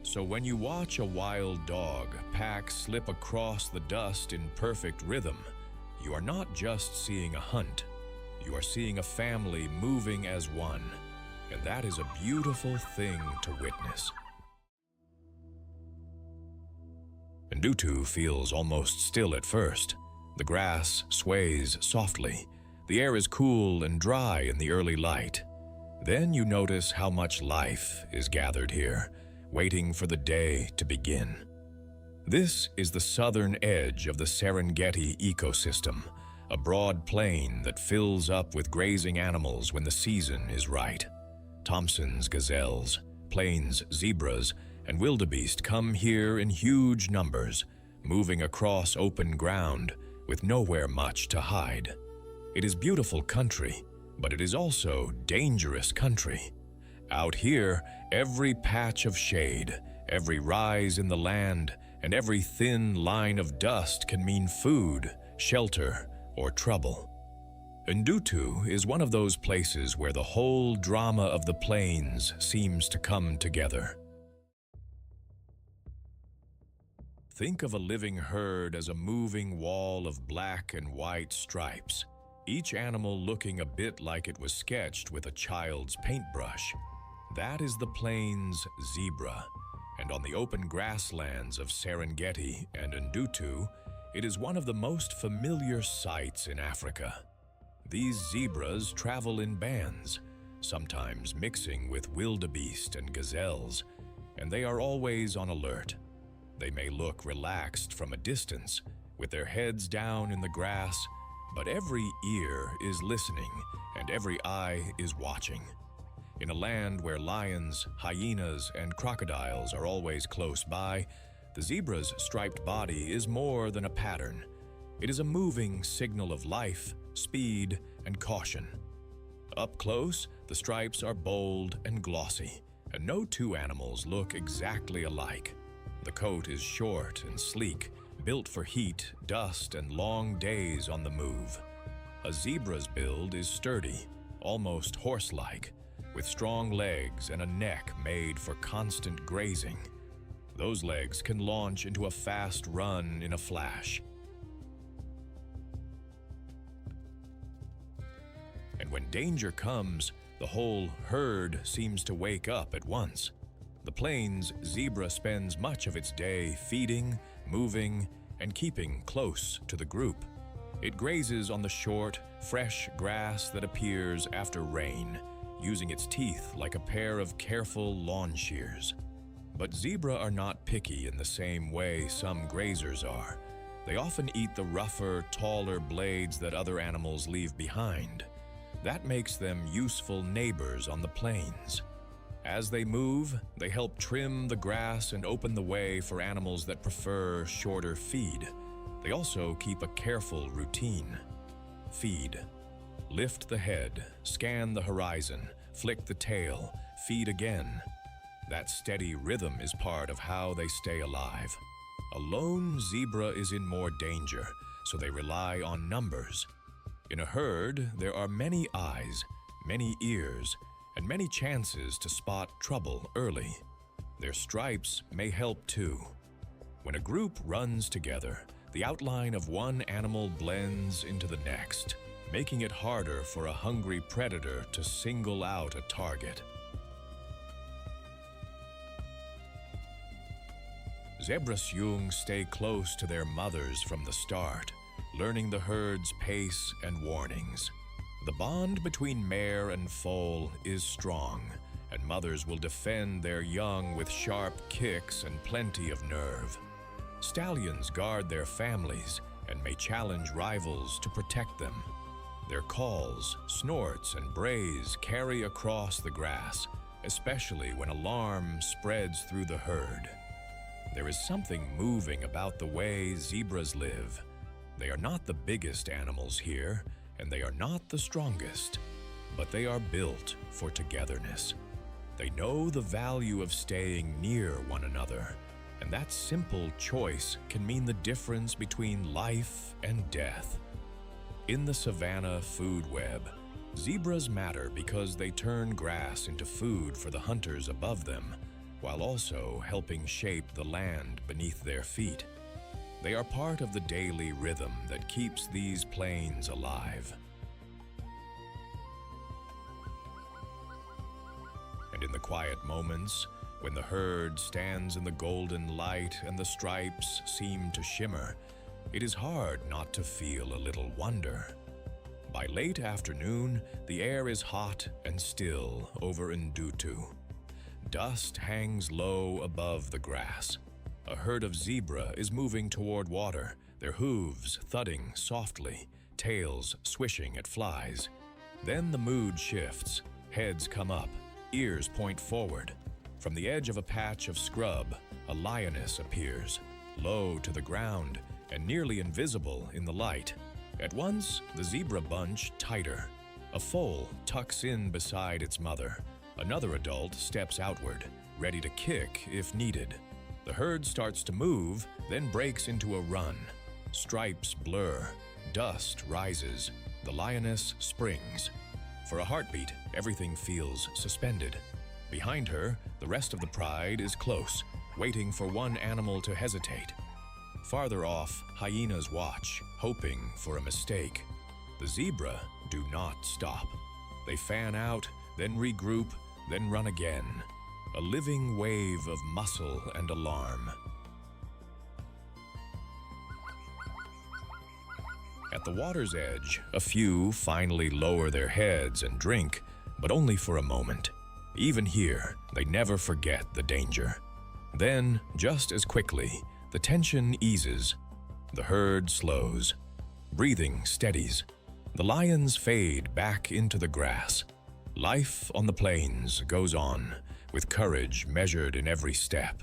So when you watch a wild dog pack slip across the dust in perfect rhythm, you are not just seeing a hunt, you are seeing a family moving as one, and that is a beautiful thing to witness. Ndutu feels almost still at first. The grass sways softly. The air is cool and dry in the early light. Then you notice how much life is gathered here, waiting for the day to begin. This is the southern edge of the Serengeti ecosystem, a broad plain that fills up with grazing animals when the season is right. Thompson's gazelles, plains zebras, and wildebeest come here in huge numbers, moving across open ground with nowhere much to hide. It is beautiful country, but it is also dangerous country. Out here, every patch of shade, every rise in the land, and every thin line of dust can mean food, shelter, or trouble. Ndutu is one of those places where the whole drama of the plains seems to come together. Think of a living herd as a moving wall of black and white stripes, each animal looking a bit like it was sketched with a child's paintbrush. That is the plains zebra, and on the open grasslands of Serengeti and Ndutu, it is one of the most familiar sights in Africa. These zebras travel in bands, sometimes mixing with wildebeest and gazelles, and they are always on alert. They may look relaxed from a distance, with their heads down in the grass, but every ear is listening and every eye is watching. In a land where lions, hyenas, and crocodiles are always close by, the zebra's striped body is more than a pattern. It is a moving signal of life, speed, and caution. Up close, the stripes are bold and glossy, and no two animals look exactly alike. The coat is short and sleek, built for heat, dust, and long days on the move. A zebra's build is sturdy, almost horse-like, with strong legs and a neck made for constant grazing. Those legs can launch into a fast run in a flash. And when danger comes, the whole herd seems to wake up at once. The plains zebra spends much of its day feeding, moving, and keeping close to the group. It grazes on the short, fresh grass that appears after rain, using its teeth like a pair of careful lawn shears. But zebra are not picky in the same way some grazers are. They often eat the rougher, taller blades that other animals leave behind. That makes them useful neighbors on the plains. As they move, they help trim the grass and open the way for animals that prefer shorter feed. They also keep a careful routine. Feed. Lift the head, scan the horizon, flick the tail, feed again. That steady rhythm is part of how they stay alive. A lone zebra is in more danger, so they rely on numbers. In a herd, there are many eyes, many ears, and many chances to spot trouble early. Their stripes may help too. When a group runs together, the outline of one animal blends into the next, making it harder for a hungry predator to single out a target. Zebras young stay close to their mothers from the start, learning the herd's pace and warnings. The bond between mare and foal is strong, and mothers will defend their young with sharp kicks and plenty of nerve. Stallions guard their families and may challenge rivals to protect them. Their calls, snorts, and brays carry across the grass, especially when alarm spreads through the herd. There is something moving about the way zebras live. They are not the biggest animals here, and they are not the strongest, but they are built for togetherness. They know the value of staying near one another, and that simple choice can mean the difference between life and death. In the savannah food web, zebras matter because they turn grass into food for the hunters above them, while also helping shape the land beneath their feet. They are part of the daily rhythm that keeps these plains alive. And in the quiet moments, when the herd stands in the golden light and the stripes seem to shimmer, it is hard not to feel a little wonder. By late afternoon, the air is hot and still over Ndutu. Dust hangs low above the grass. A herd of zebra is moving toward water, their hooves thudding softly, tails swishing at flies. Then the mood shifts. Heads come up, ears point forward. From the edge of a patch of scrub, a lioness appears, low to the ground and nearly invisible in the light. At once, the zebra bunch tighter. A foal tucks in beside its mother. Another adult steps outward, ready to kick if needed. The herd starts to move, then breaks into a run. Stripes blur, dust rises, the lioness springs. For a heartbeat, everything feels suspended. Behind her, the rest of the pride is close, waiting for one animal to hesitate. Farther off, hyenas watch, hoping for a mistake. The zebra do not stop. They fan out, then regroup, then run again. A living wave of muscle and alarm. At the water's edge, a few finally lower their heads and drink, but only for a moment. Even here, they never forget the danger. Then, just as quickly, the tension eases. The herd slows. Breathing steadies. The lions fade back into the grass. Life on the plains goes on, with courage measured in every step.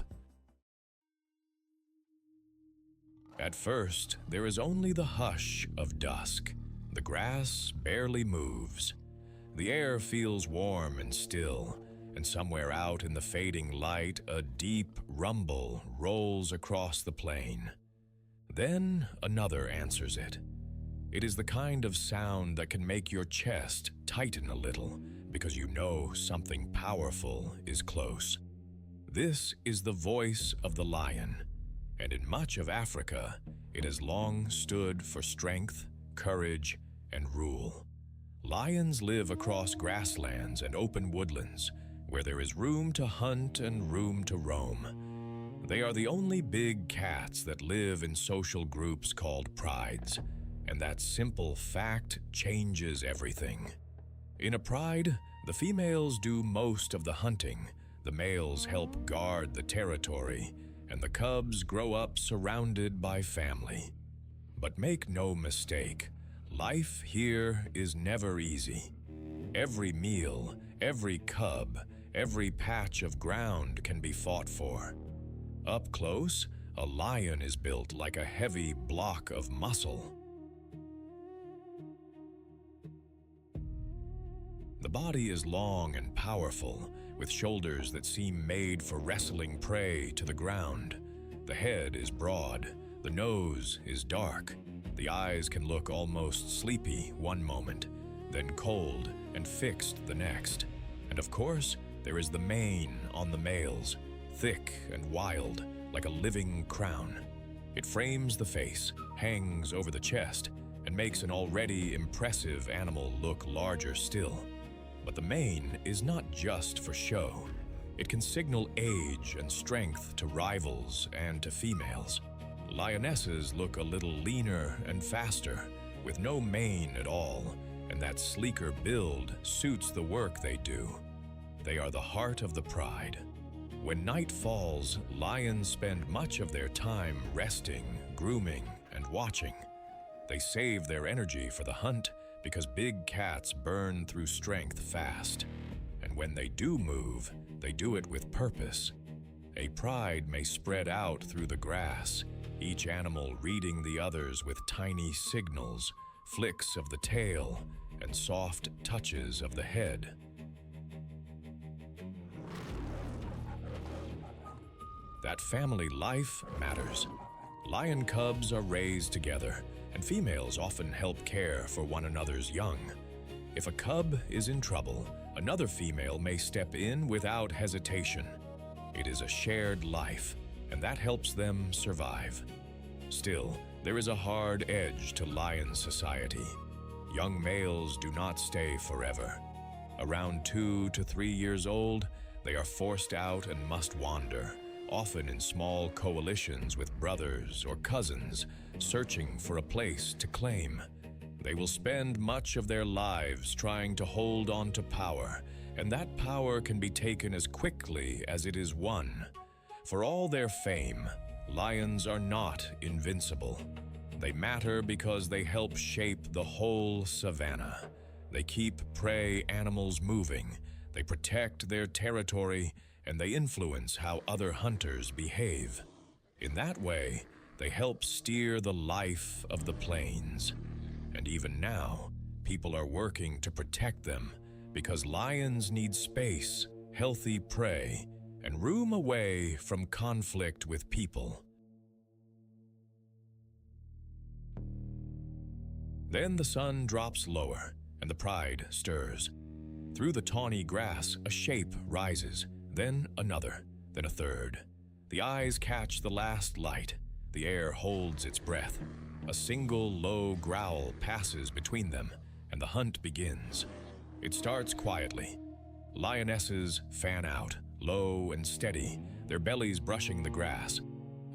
At first, there is only the hush of dusk. The grass barely moves. The air feels warm and still, and somewhere out in the fading light, a deep rumble rolls across the plain. Then another answers it. It is the kind of sound that can make your chest tighten a little, because you know something powerful is close. This is the voice of the lion, and in much of Africa, it has long stood for strength, courage, and rule. Lions live across grasslands and open woodlands, where there is room to hunt and room to roam. They are the only big cats that live in social groups called prides, and that simple fact changes everything. In a pride, the females do most of the hunting, the males help guard the territory, and the cubs grow up surrounded by family. But make no mistake, life here is never easy. Every meal, every cub, every patch of ground can be fought for. Up close, a lion is built like a heavy block of muscle. The body is long and powerful, with shoulders that seem made for wrestling prey to the ground. The head is broad, the nose is dark, the eyes can look almost sleepy one moment, then cold and fixed the next. And of course, there is the mane on the males, thick and wild, like a living crown. It frames the face, hangs over the chest, and makes an already impressive animal look larger still. But the mane is not just for show. It can signal age and strength to rivals and to females. Lionesses look a little leaner and faster, with no mane at all, and that sleeker build suits the work they do. They are the heart of the pride. When night falls, lions spend much of their time resting, grooming, and watching. They save their energy for the hunt because big cats burn through strength fast. And when they do move, they do it with purpose. A pride may spread out through the grass, each animal reading the others with tiny signals, flicks of the tail, and soft touches of the head. That family life matters. Lion cubs are raised together, and females often help care for one another's young. If a cub is in trouble, another female may step in without hesitation. It is a shared life, and that helps them survive. Still, there is a hard edge to lion society. Young males do not stay forever. Around 2 to 3 years old, they are forced out and must wander, often in small coalitions with brothers or cousins, searching for a place to claim. They will spend much of their lives trying to hold on to power, and that power can be taken as quickly as it is won. For all their fame, lions are not invincible. They matter because they help shape the whole savannah. They keep prey animals moving, they protect their territory, and they influence how other hunters behave. In that way, they help steer the life of the plains. And even now, people are working to protect them because lions need space, healthy prey, and room away from conflict with people. Then the sun drops lower, and the pride stirs. Through the tawny grass, a shape rises, then another, then a third. The eyes catch the last light. The air holds its breath. A single low growl passes between them, and the hunt begins. It starts quietly. Lionesses fan out, low and steady, their bellies brushing the grass.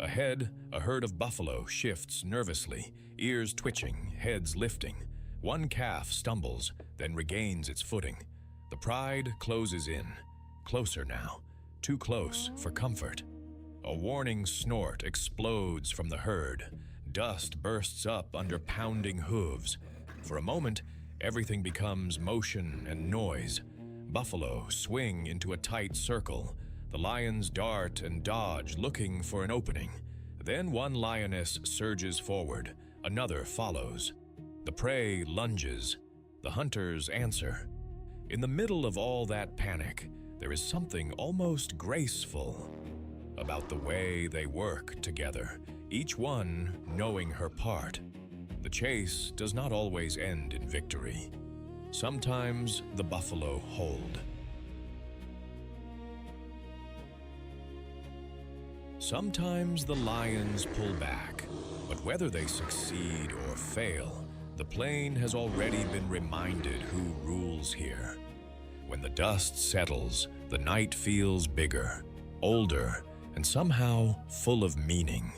Ahead, a herd of buffalo shifts nervously, ears twitching, heads lifting. One calf stumbles, then regains its footing. The pride closes in. Closer now, too close for comfort. A warning snort explodes from the herd. Dust bursts up under pounding hooves. For a moment, everything becomes motion and noise. Buffalo swing into a tight circle. The lions dart and dodge, looking for an opening. Then one lioness surges forward. Another follows. The prey lunges. The hunters answer. In the middle of all that panic, there is something almost graceful about the way they work together, each one knowing her part. The chase does not always end in victory. Sometimes the buffalo hold. Sometimes the lions pull back, but whether they succeed or fail, the plain has already been reminded who rules here. When the dust settles, the night feels bigger, older, and somehow full of meaning.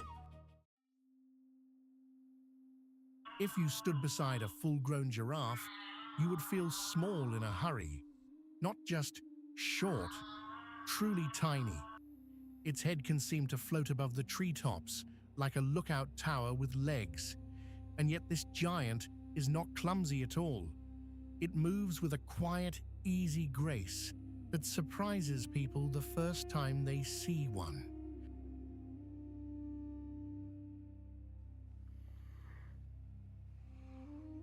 If you stood beside a full-grown giraffe, you would feel small in a hurry. Not just short, truly tiny. Its head can seem to float above the treetops, like a lookout tower with legs. And yet this giant is not clumsy at all. It moves with a quiet, easy grace that surprises people the first time they see one.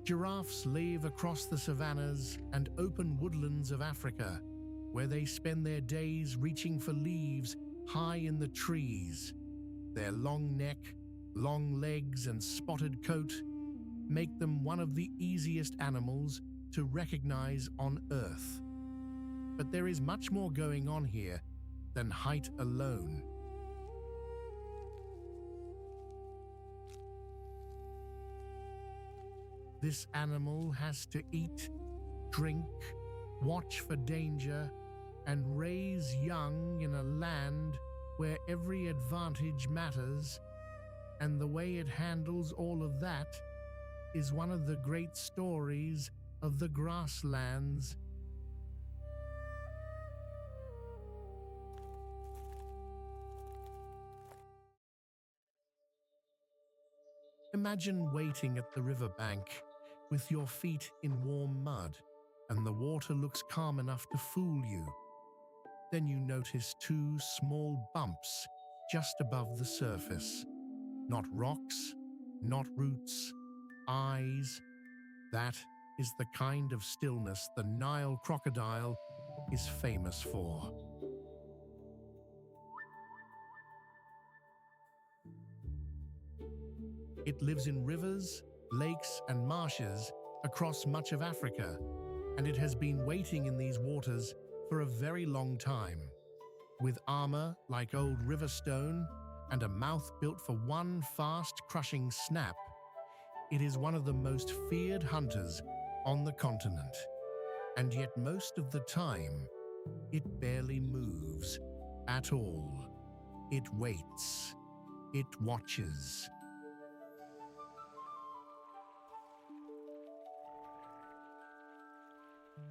Giraffes live across the savannas and open woodlands of Africa, where they spend their days reaching for leaves high in the trees. Their long neck, long legs, and spotted coat make them one of the easiest animals to recognize on Earth. But there is much more going on here than height alone. This animal has to eat, drink, watch for danger, and raise young in a land where every advantage matters, and the way it handles all of that is one of the great stories of the grasslands. Imagine waiting at the riverbank with your feet in warm mud, and the water looks calm enough to fool you. Then you notice two small bumps just above the surface. Not rocks, not roots, eyes. That is the kind of stillness the Nile crocodile is famous for. It lives in rivers, lakes, and marshes across much of Africa, and it has been waiting in these waters for a very long time. With armor like old river stone and a mouth built for one fast, crushing snap, it is one of the most feared hunters on the continent. And yet most of the time, it barely moves at all. It waits. It watches.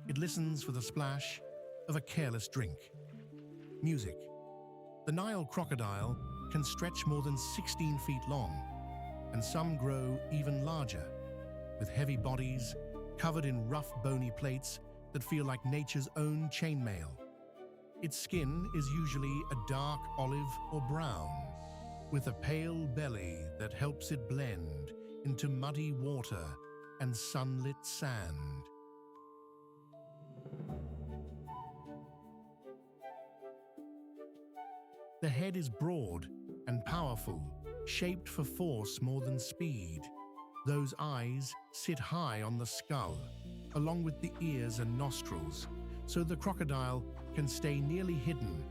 It listens for the splash of a careless drink. Music. The Nile crocodile can stretch more than 16 feet long, and some grow even larger, with heavy bodies covered in rough bony plates that feel like nature's own chainmail. Its skin is usually a dark olive or brown, with a pale belly that helps it blend into muddy water and sunlit sand. The head is broad and powerful, shaped for force more than speed. Those eyes sit high on the skull, along with the ears and nostrils, so the crocodile can stay nearly hidden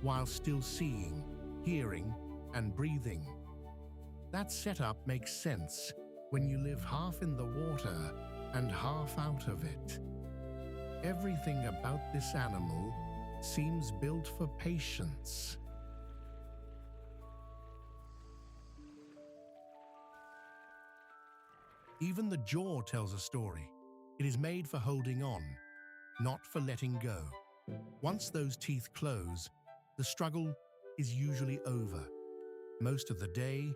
while still seeing, hearing, and breathing. That setup makes sense when you live half in the water and half out of it. Everything about this animal seems built for patience. Even the jaw tells a story. It is made for holding on, not for letting go. Once those teeth close, the struggle is usually over. Most of the day,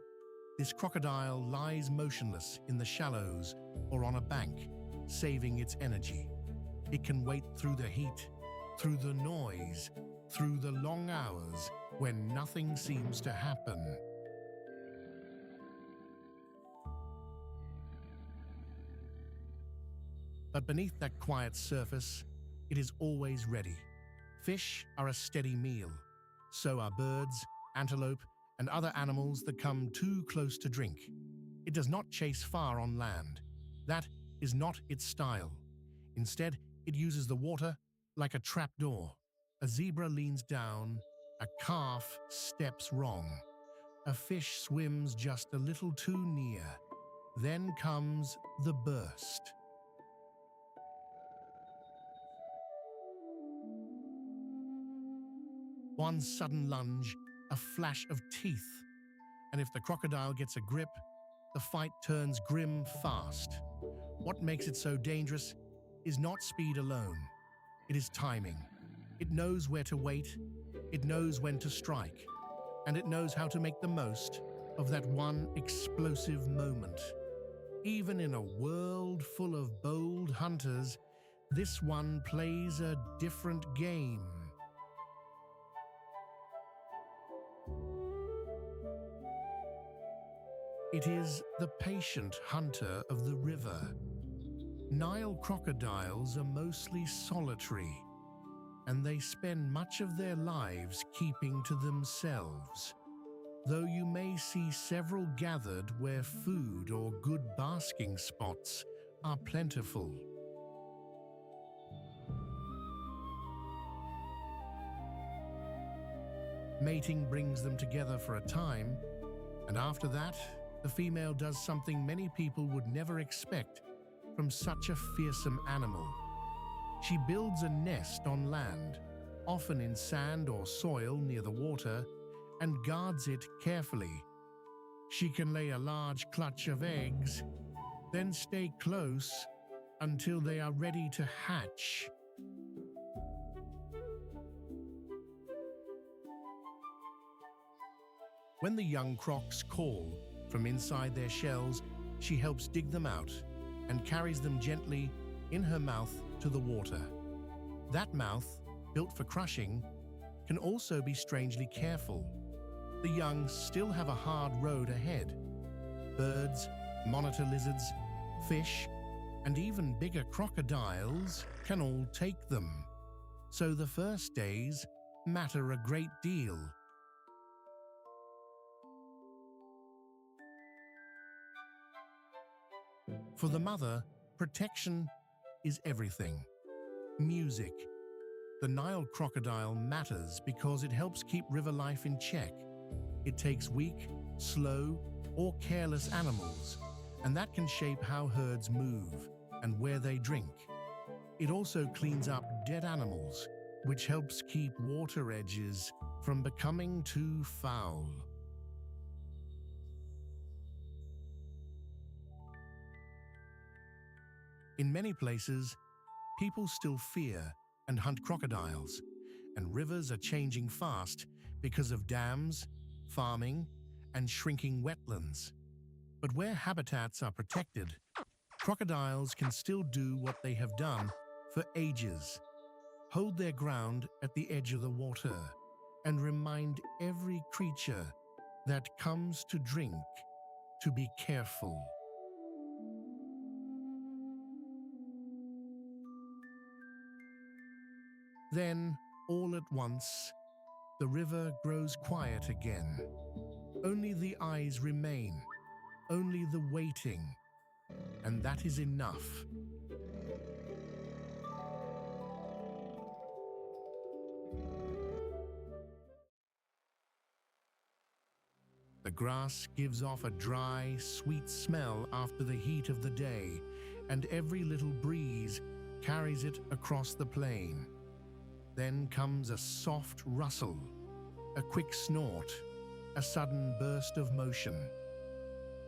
This crocodile lies motionless in the shallows or on a bank, saving its energy. It can wait through the heat, through the noise, through the long hours when nothing seems to happen. But beneath that quiet surface, it is always ready. Fish are a steady meal. So are birds, antelope, and other animals that come too close to drink. It does not chase far on land. That is not its style. Instead, it uses the water like a trapdoor. A zebra leans down, a calf steps wrong. A fish swims just a little too near. Then comes the burst. One sudden lunge, a flash of teeth. And if the crocodile gets a grip, the fight turns grim fast. What makes it so dangerous is not speed alone. It is timing. It knows where to wait, it knows when to strike, and it knows how to make the most of that one explosive moment. Even in a world full of bold hunters, this one plays a different game. It is the patient hunter of the river. Nile crocodiles are mostly solitary, and they spend much of their lives keeping to themselves, though you may see several gathered where food or good basking spots are plentiful. Mating brings them together for a time, and after that, the female does something many people would never expect from such a fearsome animal. She builds a nest on land, often in sand or soil near the water, and guards it carefully. She can lay a large clutch of eggs, then stay close until they are ready to hatch. When the young crocs call from inside their shells, she helps dig them out and carries them gently in her mouth to the water. That mouth, built for crushing, can also be strangely careful. The young still have a hard road ahead. Birds, monitor lizards, fish, and even bigger crocodiles can all take them. So the first days matter a great deal. For the mother, protection is everything. Music. The Nile crocodile matters because it helps keep river life in check. It takes weak, slow, or careless animals, and that can shape how herds move and where they drink. It also cleans up dead animals, which helps keep water edges from becoming too foul. In many places, people still fear and hunt crocodiles, and rivers are changing fast because of dams, farming, and shrinking wetlands. But where habitats are protected, crocodiles can still do what they have done for ages: hold their ground at the edge of the water and remind every creature that comes to drink to be careful. Then, all at once, the river grows quiet again. Only the eyes remain, only the waiting, and that is enough. The grass gives off a dry, sweet smell after the heat of the day, and every little breeze carries it across the plain. Then comes a soft rustle, a quick snort, a sudden burst of motion.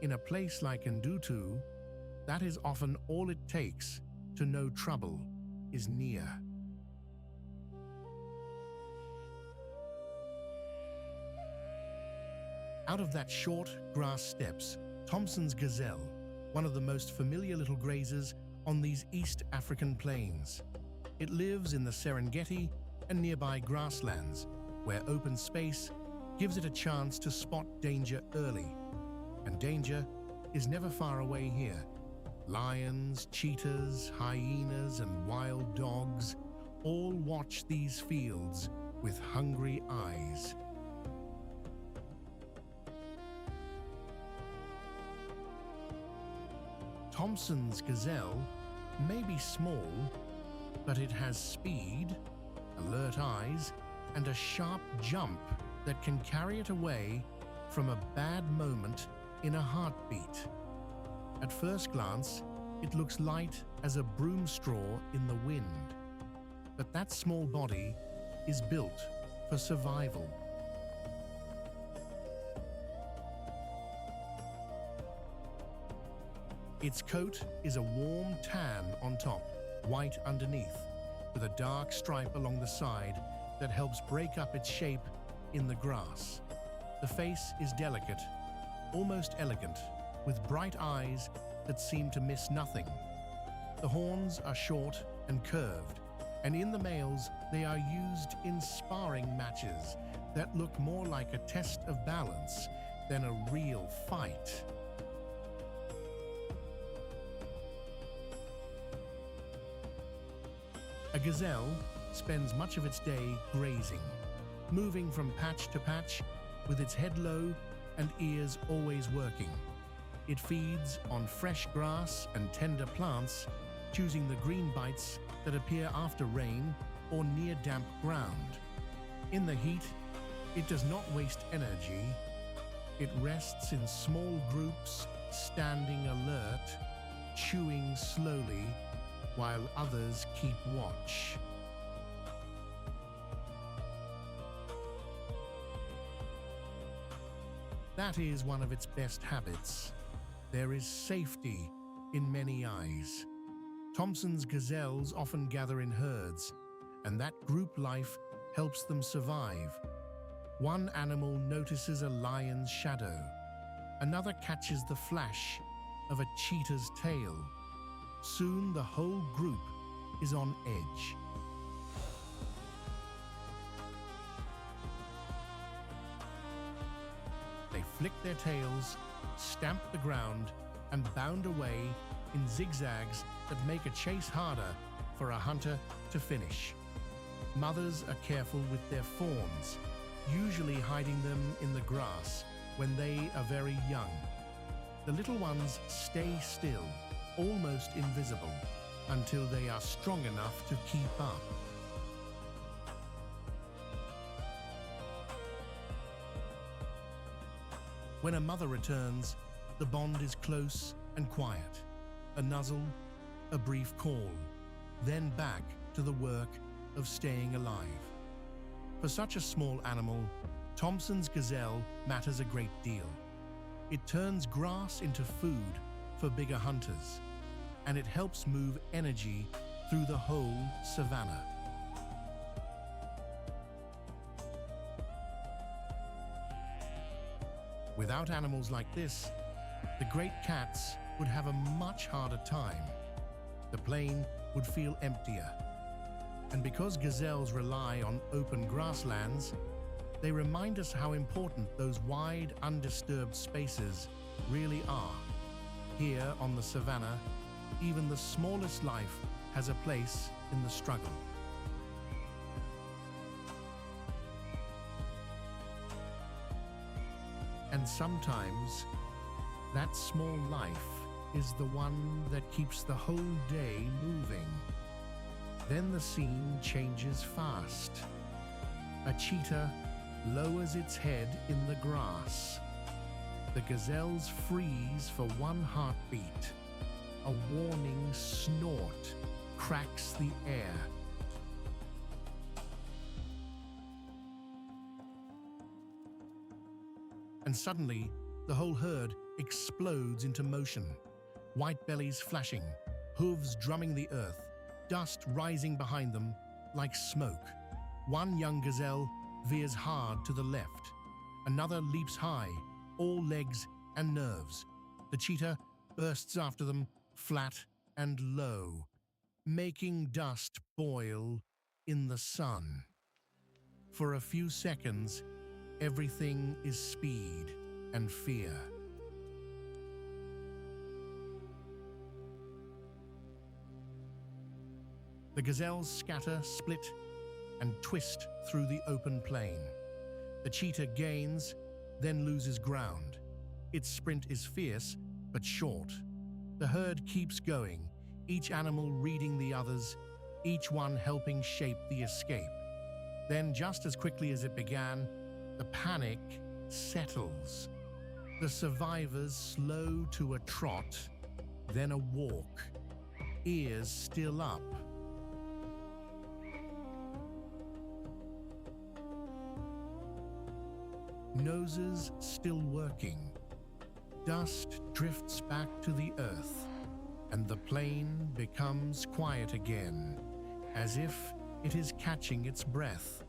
In a place like Ndutu, that is often all it takes to know trouble is near. Out of that short grass steps Thompson's gazelle, one of the most familiar little grazers on these East African plains. It lives in the Serengeti and nearby grasslands, where open space gives it a chance to spot danger early. And danger is never far away here. Lions, cheetahs, hyenas, and wild dogs all watch these fields with hungry eyes. Thompson's gazelle may be small, but it has speed, alert eyes, and a sharp jump that can carry it away from a bad moment in a heartbeat. At first glance, it looks light as a broom straw in the wind. But that small body is built for survival. Its coat is a warm tan on top, white underneath, with a dark stripe along the side that helps break up its shape in the grass. The face is delicate, almost elegant, with bright eyes that seem to miss nothing. The horns are short and curved, and in the males they are used in sparring matches that look more like a test of balance than a real fight. A gazelle spends much of its day grazing, moving from patch to patch with its head low and ears always working. It feeds on fresh grass and tender plants, choosing the green bites that appear after rain or near damp ground. In the heat, it does not waste energy. It rests in small groups, standing alert, chewing slowly, while others keep watch. That is one of its best habits. There is safety in many eyes. Thompson's gazelles often gather in herds, and that group life helps them survive. One animal notices a lion's shadow. Another catches the flash of a cheetah's tail. Soon the whole group is on edge. They flick their tails, stamp the ground, and bound away in zigzags that make a chase harder for a hunter to finish. Mothers are careful with their fawns, usually hiding them in the grass when they are very young. The little ones stay still, almost invisible, until they are strong enough to keep up. When a mother returns, the bond is close and quiet. A nuzzle, a brief call, then back to the work of staying alive. For such a small animal, Thompson's gazelle matters a great deal. It turns grass into food for bigger hunters, and it helps move energy through the whole savannah. Without animals like this, the great cats would have a much harder time. The plain would feel emptier. And because gazelles rely on open grasslands, they remind us how important those wide, undisturbed spaces really are. Here on the savannah, even the smallest life has a place in the struggle. And sometimes, that small life is the one that keeps the whole day moving. Then the scene changes fast. A cheetah lowers its head in the grass. The gazelles freeze for one heartbeat. A warning snort cracks the air. And suddenly, the whole herd explodes into motion. White bellies flashing, hooves drumming the earth, dust rising behind them like smoke. One young gazelle veers hard to the left. Another leaps high, all legs and nerves. The cheetah bursts after them, flat and low, making dust boil in the sun. For a few seconds, everything is speed and fear. The gazelles scatter, split, and twist through the open plain. The cheetah gains, then loses ground. Its sprint is fierce, but short. The herd keeps going, each animal reading the others, each one helping shape the escape. Then, just as quickly as it began, the panic settles. The survivors slow to a trot, then a walk, ears still up. Noses still working. Dust drifts back to the earth, and the plain becomes quiet again, as if it is catching its breath.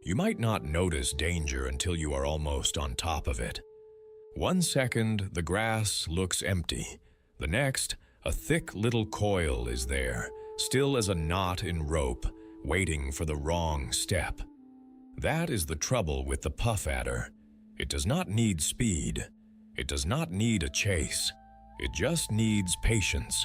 You might not notice danger until you are almost on top of it. 1 second, the grass looks empty. The next, a thick little coil is there, still as a knot in rope, waiting for the wrong step. That is the trouble with the puff adder. It does not need speed. It does not need a chase. It just needs patience.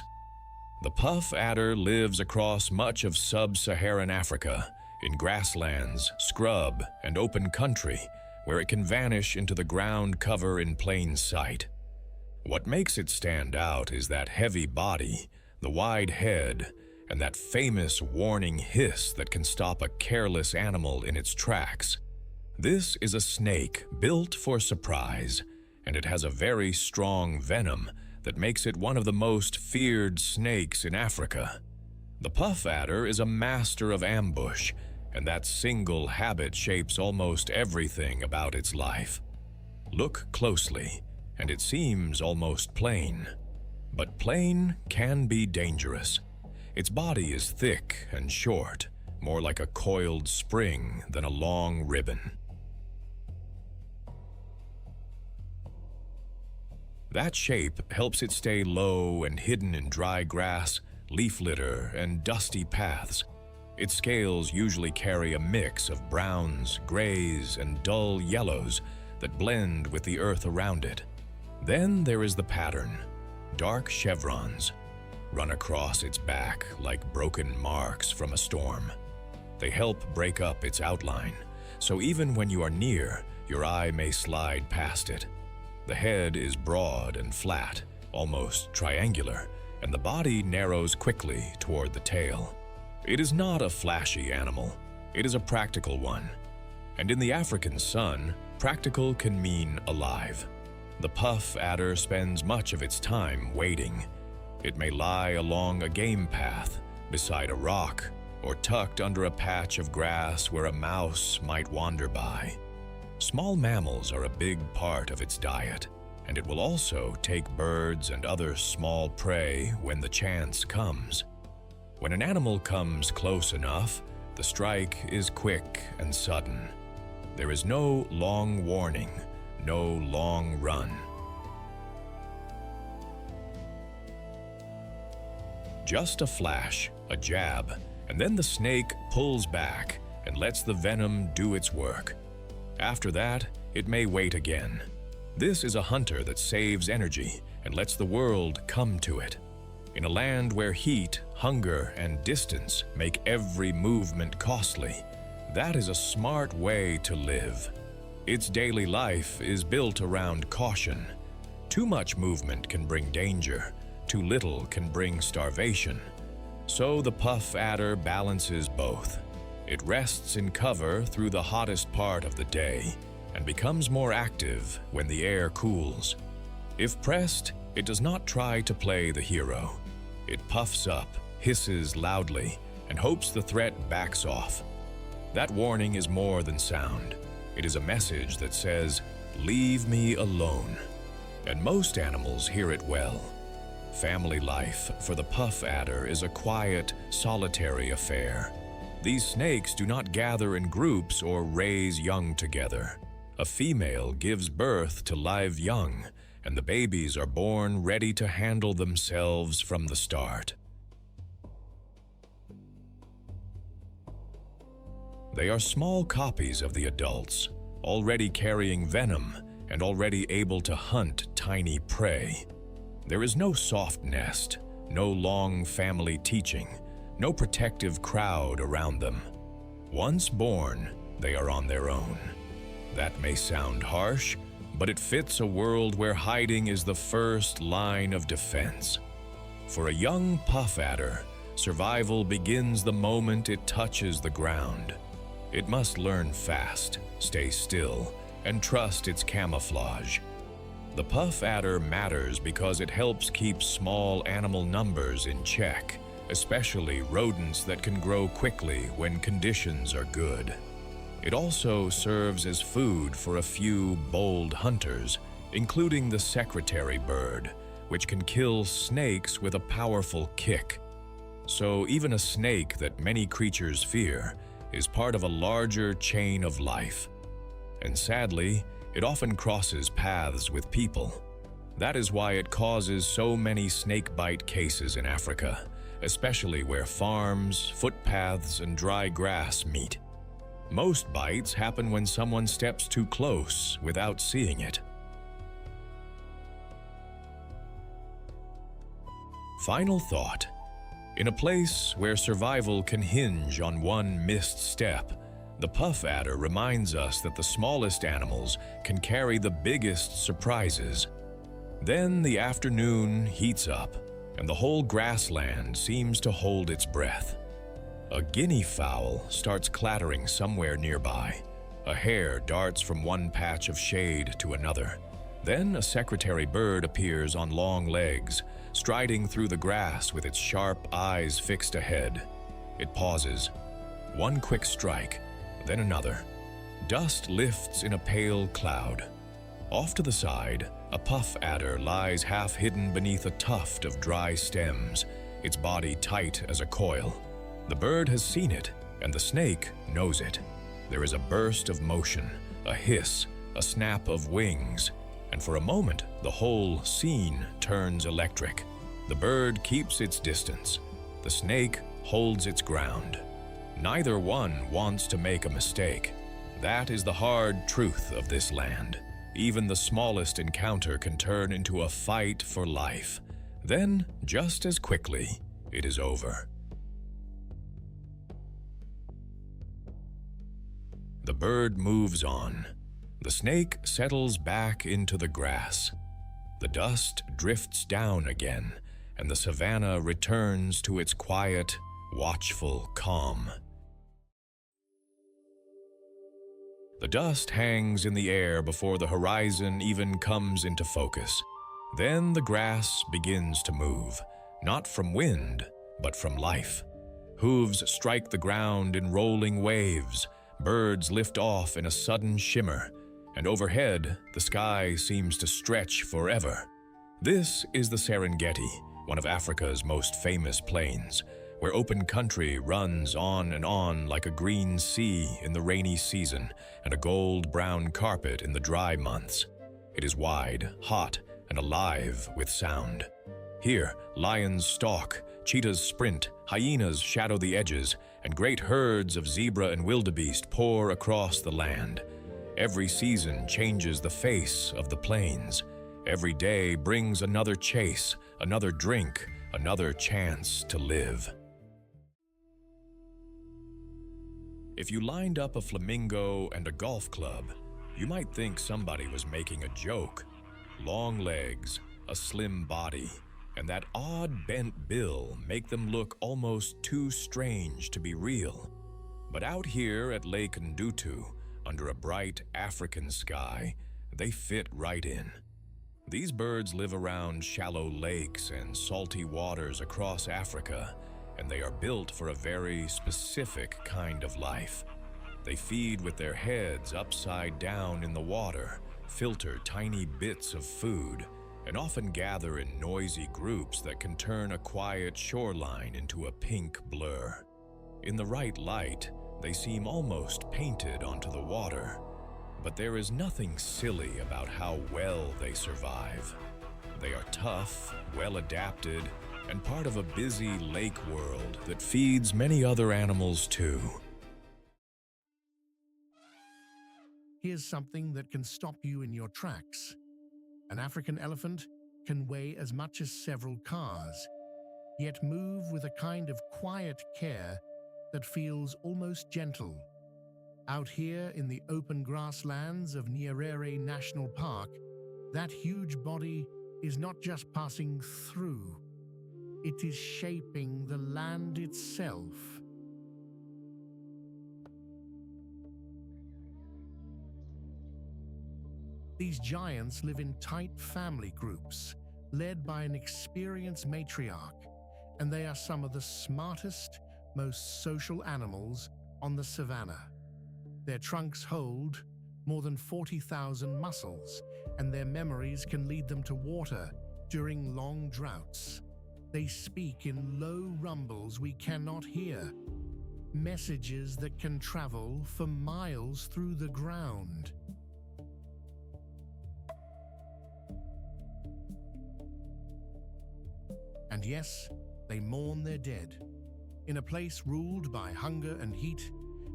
The puff adder lives across much of sub-Saharan Africa, in grasslands, scrub, and open country, where it can vanish into the ground cover in plain sight. What makes it stand out is that heavy body, the wide head, and that famous warning hiss that can stop a careless animal in its tracks. This is a snake built for surprise, and it has a very strong venom that makes it one of the most feared snakes in Africa. The puff adder is a master of ambush, and that single habit shapes almost everything about its life. Look closely, and it seems almost plain. But plain can be dangerous. Its body is thick and short, more like a coiled spring than a long ribbon. That shape helps it stay low and hidden in dry grass, leaf litter, and dusty paths. Its scales usually carry a mix of browns, grays, and dull yellows that blend with the earth around it. Then there is the pattern. Dark chevrons run across its back like broken marks from a storm. They help break up its outline, so even when you are near, your eye may slide past it. The head is broad and flat, almost triangular, and the body narrows quickly toward the tail. It is not a flashy animal. It is a practical one. And in the African sun, practical can mean alive. The puff adder spends much of its time waiting. It may lie along a game path, beside a rock, or tucked under a patch of grass where a mouse might wander by. Small mammals are a big part of its diet, and it will also take birds and other small prey when the chance comes. When an animal comes close enough, the strike is quick and sudden. There is no long warning, no long run. Just a flash, a jab, and then the snake pulls back and lets the venom do its work. After that, it may wait again. This is a hunter that saves energy and lets the world come to it. In a land where heat, hunger, and distance make every movement costly, that is a smart way to live. Its daily life is built around caution. Too much movement can bring danger. Too little can bring starvation. So the puff adder balances both. It rests in cover through the hottest part of the day and becomes more active when the air cools. If pressed, it does not try to play the hero. It puffs up, hisses loudly, and hopes the threat backs off. That warning is more than sound. It is a message that says, "Leave me alone." And most animals hear it well. Family life for the puff adder is a quiet, solitary affair. These snakes do not gather in groups or raise young together. A female gives birth to live young, and the babies are born ready to handle themselves from the start. They are small copies of the adults, already carrying venom and already able to hunt tiny prey. There is no soft nest, no long family teaching, no protective crowd around them. Once born, they are on their own. That may sound harsh, but it fits a world where hiding is the first line of defense. For a young puff adder, survival begins the moment it touches the ground. It must learn fast, stay still, and trust its camouflage. The puff adder matters because it helps keep small animal numbers in check, especially rodents that can grow quickly when conditions are good. It also serves as food for a few bold hunters, including the secretary bird, which can kill snakes with a powerful kick. So even a snake that many creatures fear is part of a larger chain of life. And sadly, it often crosses paths with people. That is why it causes so many snakebite cases in Africa, especially where farms, footpaths, and dry grass meet. Most bites happen when someone steps too close without seeing it. Final thought. In a place where survival can hinge on one missed step, the puff adder reminds us that the smallest animals can carry the biggest surprises. Then the afternoon heats up, and the whole grassland seems to hold its breath. A guinea fowl starts clattering somewhere nearby. A hare darts from one patch of shade to another. Then a secretary bird appears on long legs, striding through the grass with its sharp eyes fixed ahead. It pauses. One quick strike, then another. Dust lifts in a pale cloud. Off to the side, a puff adder lies half hidden beneath a tuft of dry stems, its body tight as a coil. The bird has seen it, and the snake knows it. There is a burst of motion, a hiss, a snap of wings, and for a moment, the whole scene turns electric. The bird keeps its distance. The snake holds its ground. Neither one wants to make a mistake. That is the hard truth of this land. Even the smallest encounter can turn into a fight for life. Then, just as quickly, it is over. The bird moves on. The snake settles back into the grass. The dust drifts down again, and the savannah returns to its quiet, watchful calm. The dust hangs in the air before the horizon even comes into focus. Then the grass begins to move, not from wind, but from life. Hooves strike the ground in rolling waves. Birds lift off in a sudden shimmer, and overhead, the sky seems to stretch forever. This is the Serengeti, one of Africa's most famous plains, where open country runs on and on like a green sea in the rainy season and a gold-brown carpet in the dry months. It is wide, hot, and alive with sound. Here, lions stalk, cheetahs sprint, hyenas shadow the edges, and great herds of zebra and wildebeest pour across the land. Every season changes the face of the plains. Every day brings another chase, another drink, another chance to live. If you lined up a flamingo and a golf club, you might think somebody was making a joke. Long legs, a slim body, and that odd bent bill make them look almost too strange to be real. But out here at Lake Ndutu, under a bright African sky, they fit right in. These birds live around shallow lakes and salty waters across Africa, and they are built for a very specific kind of life. They feed with their heads upside down in the water, filter tiny bits of food, and often gather in noisy groups that can turn a quiet shoreline into a pink blur. In the right light, they seem almost painted onto the water, but there is nothing silly about how well they survive. They are tough, well-adapted, and part of a busy lake world that feeds many other animals too.
Here's something that can stop you in your tracks. An African elephant can weigh as much as several cars, yet move with a kind of quiet care that feels almost gentle. Out here in the open grasslands of Nyerere National Park, that huge body is not just passing through, it is shaping the land itself. These giants live in tight family groups, led by an experienced matriarch, and they are some of the smartest, most social animals on the savannah. Their trunks hold more than 40,000 muscles, and their memories can lead them to water during long droughts. They speak in low rumbles we cannot hear, messages that can travel for miles through the ground. And yes, they mourn their dead. In a place ruled by hunger and heat,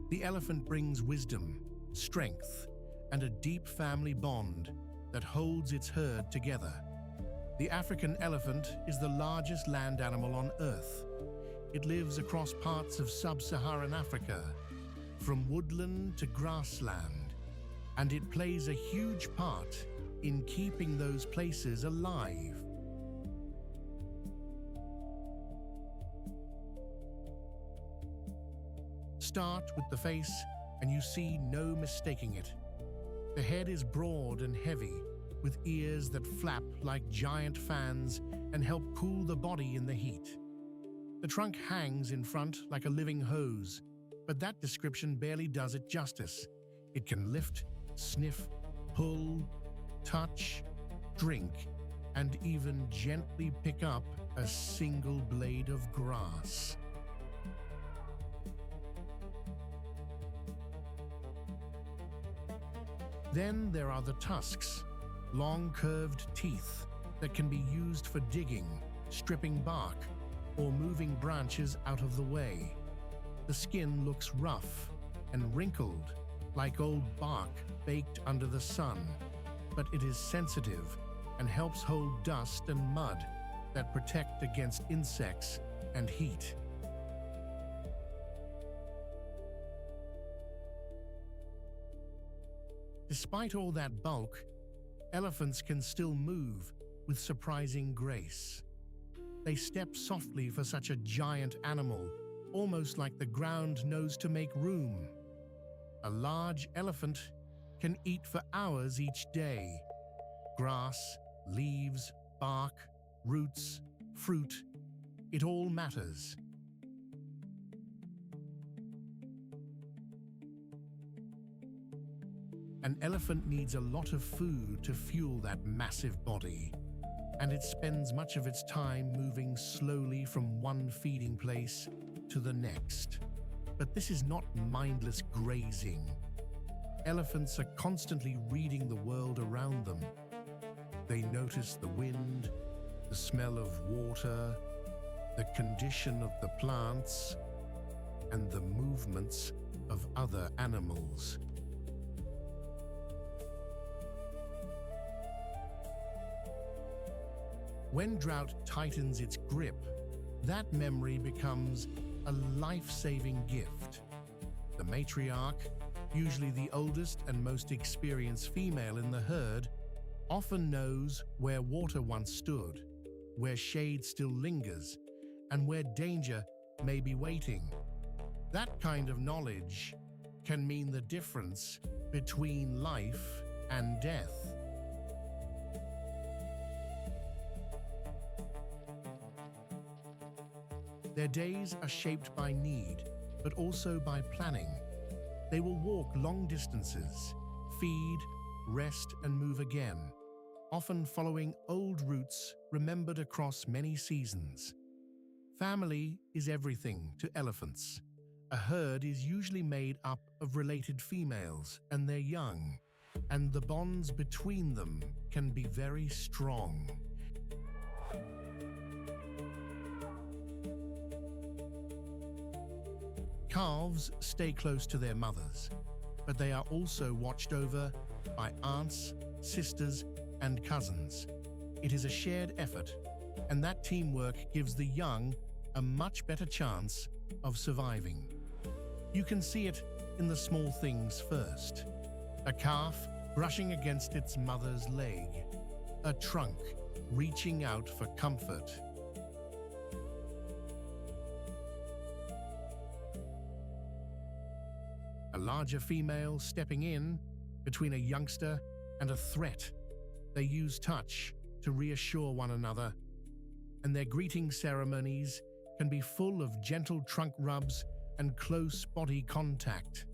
the elephant brings wisdom, strength, and a deep family bond that holds its herd together. The African elephant is the largest land animal on Earth. It lives across parts of sub-Saharan Africa, from woodland to grassland, and it plays a huge part in keeping those places alive. Start with the face, and you see no mistaking it. The head is broad and heavy, with ears that flap like giant fans and help cool the body in the heat. The trunk hangs in front like a living hose, but that description barely does it justice. It can lift, sniff, pull, touch, drink, and even gently pick up a single blade of grass. Then there are the tusks, long curved teeth that can be used for digging, stripping bark, or moving branches out of the way. The skin looks rough and wrinkled, like old bark baked under the sun, but it is sensitive and helps hold dust and mud that protect against insects and heat. Despite all that bulk, elephants can still move with surprising grace. They step softly for such a giant animal, almost like the ground knows to make room. A large elephant can eat for hours each day. Grass, leaves, bark, roots, fruit, it all matters. An elephant needs a lot of food to fuel that massive body, and it spends much of its time moving slowly from one feeding place to the next. But this is not mindless grazing. Elephants are constantly reading the world around them. They notice the wind, the smell of water, the condition of the plants, and the movements of other animals. When drought tightens its grip, that memory becomes a life-saving gift. The matriarch, usually the oldest and most experienced female in the herd, often knows where water once stood, where shade still lingers, and where danger may be waiting. That kind of knowledge can mean the difference between life and death. Their days are shaped by need, but also by planning. They will walk long distances, feed, rest, and move again. often following old routes remembered across many seasons. Family is everything to elephants. A herd is usually made up of related females and their young, and the bonds between them can be very strong. Calves stay close to their mothers, but they are also watched over by aunts, sisters, and cousins. It is a shared effort, and that teamwork gives the young a much better chance of surviving. You can see it in the small things first. A calf brushing against its mother's leg. A trunk reaching out for comfort. A larger female stepping in between a youngster and a threat. They use touch to reassure one another, and their greeting ceremonies can be full of gentle trunk rubs and close body contact.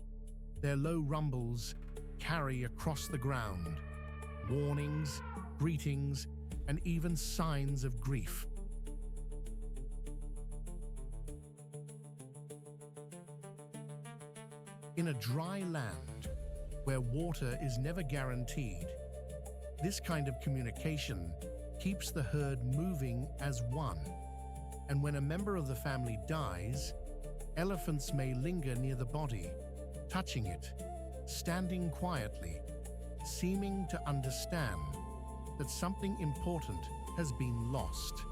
Their low rumbles carry across the ground, warnings, greetings, and even signs of grief. In a dry land, where water is never guaranteed, this kind of communication keeps the herd moving as one. And when a member of the family dies, elephants may linger near the body, touching it, standing quietly, seeming to understand that something important has been lost.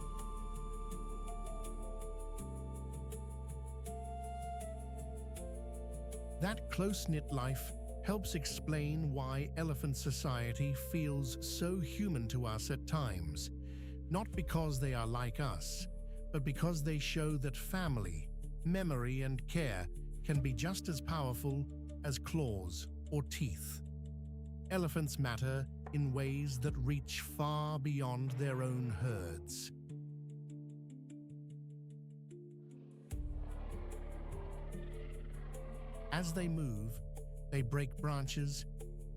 That close-knit life helps explain why elephant society feels so human to us at times, not because they are like us, but because they show that family, memory, and care can be just as powerful as claws or teeth. Elephants matter in ways that reach far beyond their own herds. As they move, they break branches,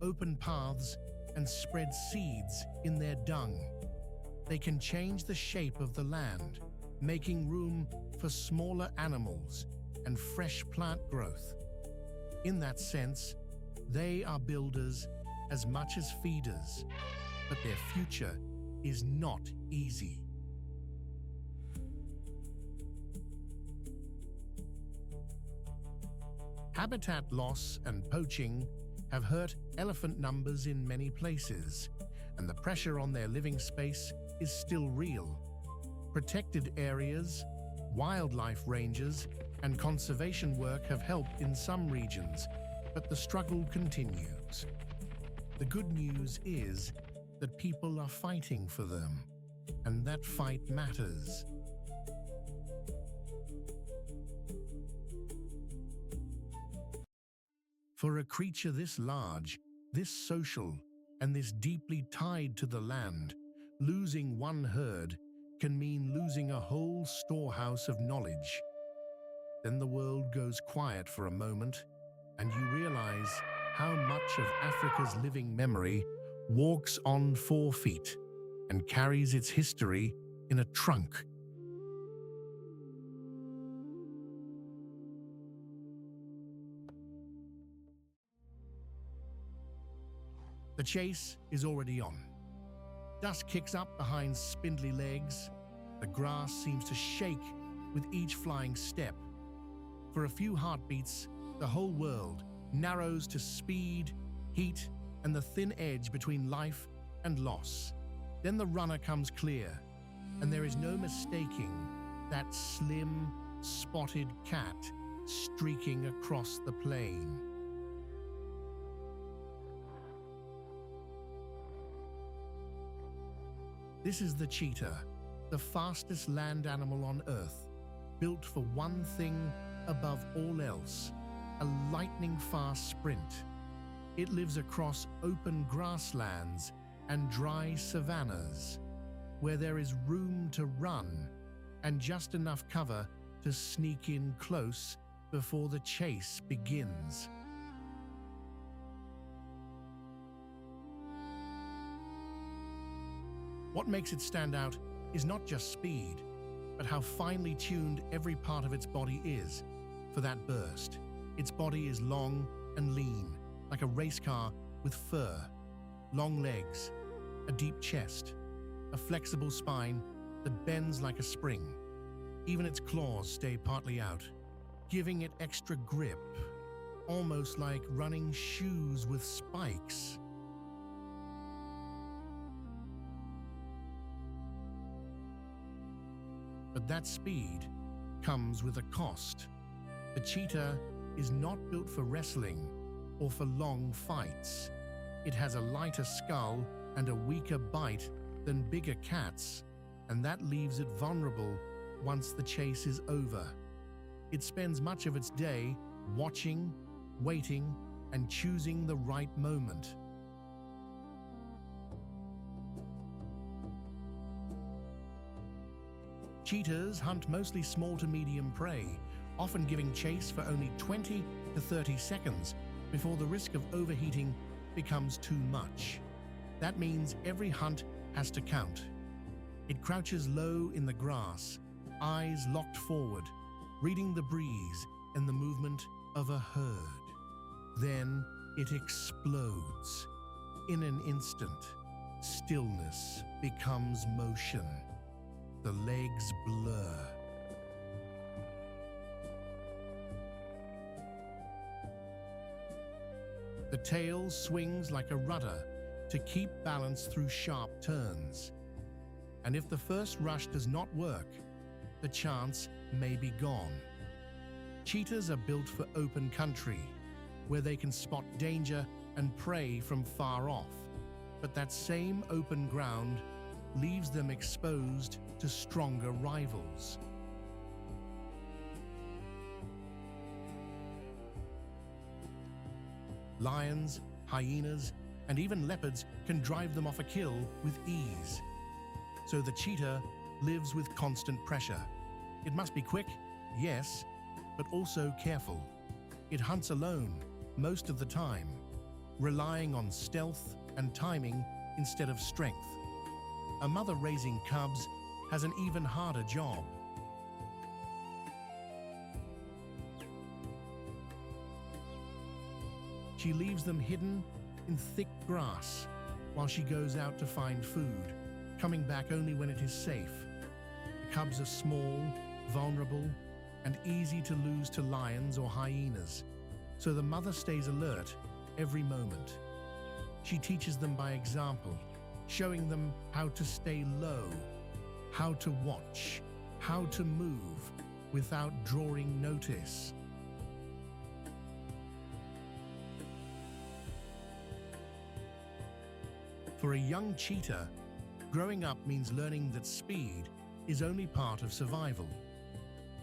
open paths, and spread seeds in their dung. They can change the shape of the land, making room for smaller animals and fresh plant growth. In that sense, they are builders as much as feeders, but their future is not easy. Habitat loss and poaching have hurt elephant numbers in many places, and the pressure on their living space is still real. Protected areas, wildlife ranges, and conservation work have helped in some regions, but the struggle continues. The good news is that people are fighting for them, and that fight matters. For a creature this large, this social, and this deeply tied to the land, losing one herd can mean losing a whole storehouse of knowledge. Then the world goes quiet for a moment, and you realize how much of Africa's living memory walks on 4 feet and carries its history in a trunk. The chase is already on. Dusk kicks up behind spindly legs. The grass seems to shake with each flying step. For a few heartbeats, the whole world narrows to speed, heat, and the thin edge between life and loss. Then the runner comes clear, and there is no mistaking that slim, spotted cat streaking across the plain. This is the cheetah, the fastest land animal on Earth, built for one thing above all else, a lightning-fast sprint. It lives across open grasslands and dry savannas, where there is room to run and just enough cover to sneak in close before the chase begins. What makes it stand out is not just speed, but how finely tuned every part of its body is for that burst. Its body is long and lean, like a race car with fur, long legs, a deep chest, a flexible spine that bends like a spring. Even its claws stay partly out, giving it extra grip, almost like running shoes with spikes. But that speed comes with a cost. The cheetah is not built for wrestling or for long fights. It has a lighter skull and a weaker bite than bigger cats, and that leaves it vulnerable once the chase is over. It spends much of its day watching, waiting, and choosing the right moment. Cheetahs hunt mostly small to medium prey, often giving chase for only 20 to 30 seconds before the risk of overheating becomes too much. That means every hunt has to count. It crouches low in the grass, eyes locked forward, reading the breeze and the movement of a herd. Then it explodes. In an instant, stillness becomes motion. The legs blur. The tail swings like a rudder to keep balance through sharp turns. And if the first rush does not work, the chance may be gone. Cheetahs are built for open country, where they can spot danger and prey from far off. But that same open ground leaves them exposed to stronger rivals. Lions, hyenas, and even leopards can drive them off a kill with ease. So the cheetah lives with constant pressure. It must be quick, yes, but also careful. It hunts alone most of the time, relying on stealth and timing instead of strength. A mother raising cubs has an even harder job. She leaves them hidden in thick grass while she goes out to find food, coming back only when it is safe. The cubs are small, vulnerable, and easy to lose to lions or hyenas, so the mother stays alert every moment. She teaches them by example, showing them how to stay low, how to watch, how to move without drawing notice. For a young cheetah, growing up means learning that speed is only part of survival.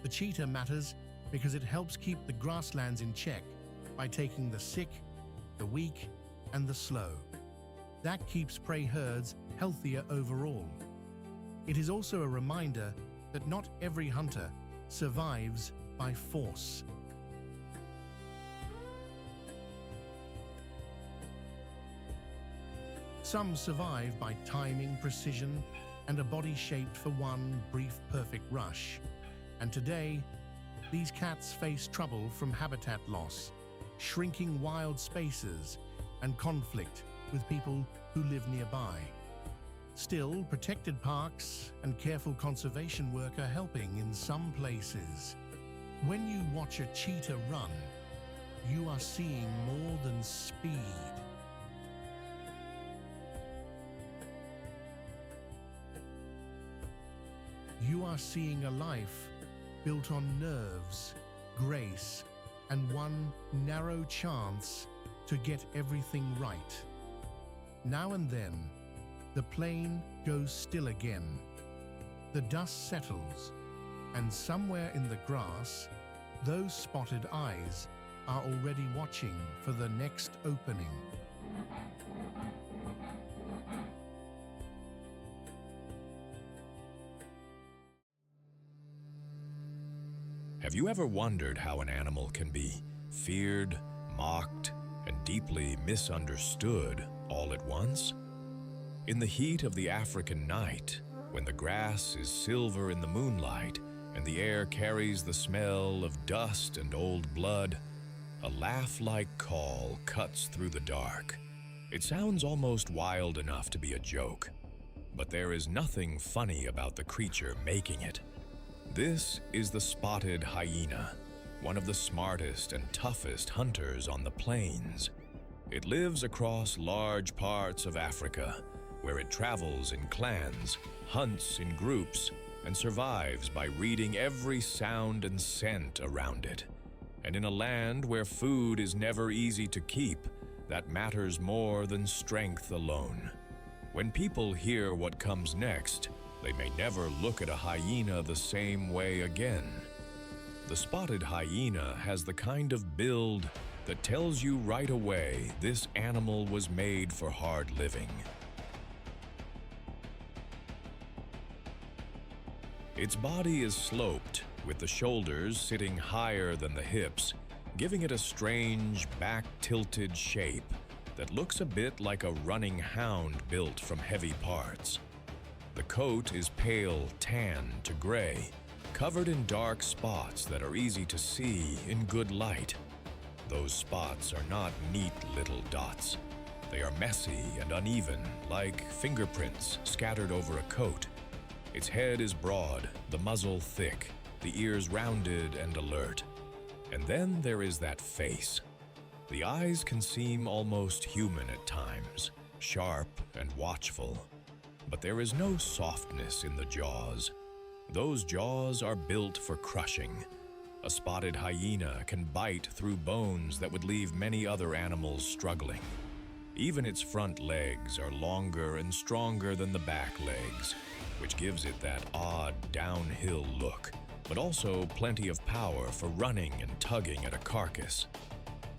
The cheetah matters because it helps keep the grasslands in check by taking the sick, the weak, and the slow. That keeps prey herds healthier overall. It is also a reminder that not every hunter survives by force. Some survive by timing, precision, and a body shaped for one brief perfect rush. And today, these cats face trouble from habitat loss, shrinking wild spaces, and conflict with people who live nearby. Still, protected parks and careful conservation work are helping in some places. When you watch a cheetah run, you are seeing more than speed. You are seeing a life built on nerves, grace, and one narrow chance to get everything right. Now and then, the plain goes still again. The dust settles, and somewhere in the grass, those spotted eyes are already watching for the next opening.
Have you ever wondered how an animal can be feared, mocked, and deeply misunderstood all at once? In the heat of the African night, when the grass is silver in the moonlight and the air carries the smell of dust and old blood, a laugh-like call cuts through the dark. It sounds almost wild enough to be a joke, but there is nothing funny about the creature making it. This is the spotted hyena, one of the smartest and toughest hunters on the plains. It lives across large parts of Africa, where it travels in clans, hunts in groups, and survives by reading every sound and scent around it. And in a land where food is never easy to keep, that matters more than strength alone. When people hear what comes next, they may never look at a hyena the same way again. The spotted hyena has the kind of build that tells you right away this animal was made for hard living. Its body is sloped, with the shoulders sitting higher than the hips, giving it a strange, back-tilted shape that looks a bit like a running hound built from heavy parts. The coat is pale tan to gray, covered in dark spots that are easy to see in good light. Those spots are not neat little dots. They are messy and uneven, like fingerprints scattered over a coat. Its head is broad, the muzzle thick, the ears rounded and alert. And then there is that face. The eyes can seem almost human at times, sharp and watchful. But there is no softness in the jaws. Those jaws are built for crushing. A spotted hyena can bite through bones that would leave many other animals struggling. Even its front legs are longer and stronger than the back legs, which gives it that odd downhill look, but also plenty of power for running and tugging at a carcass.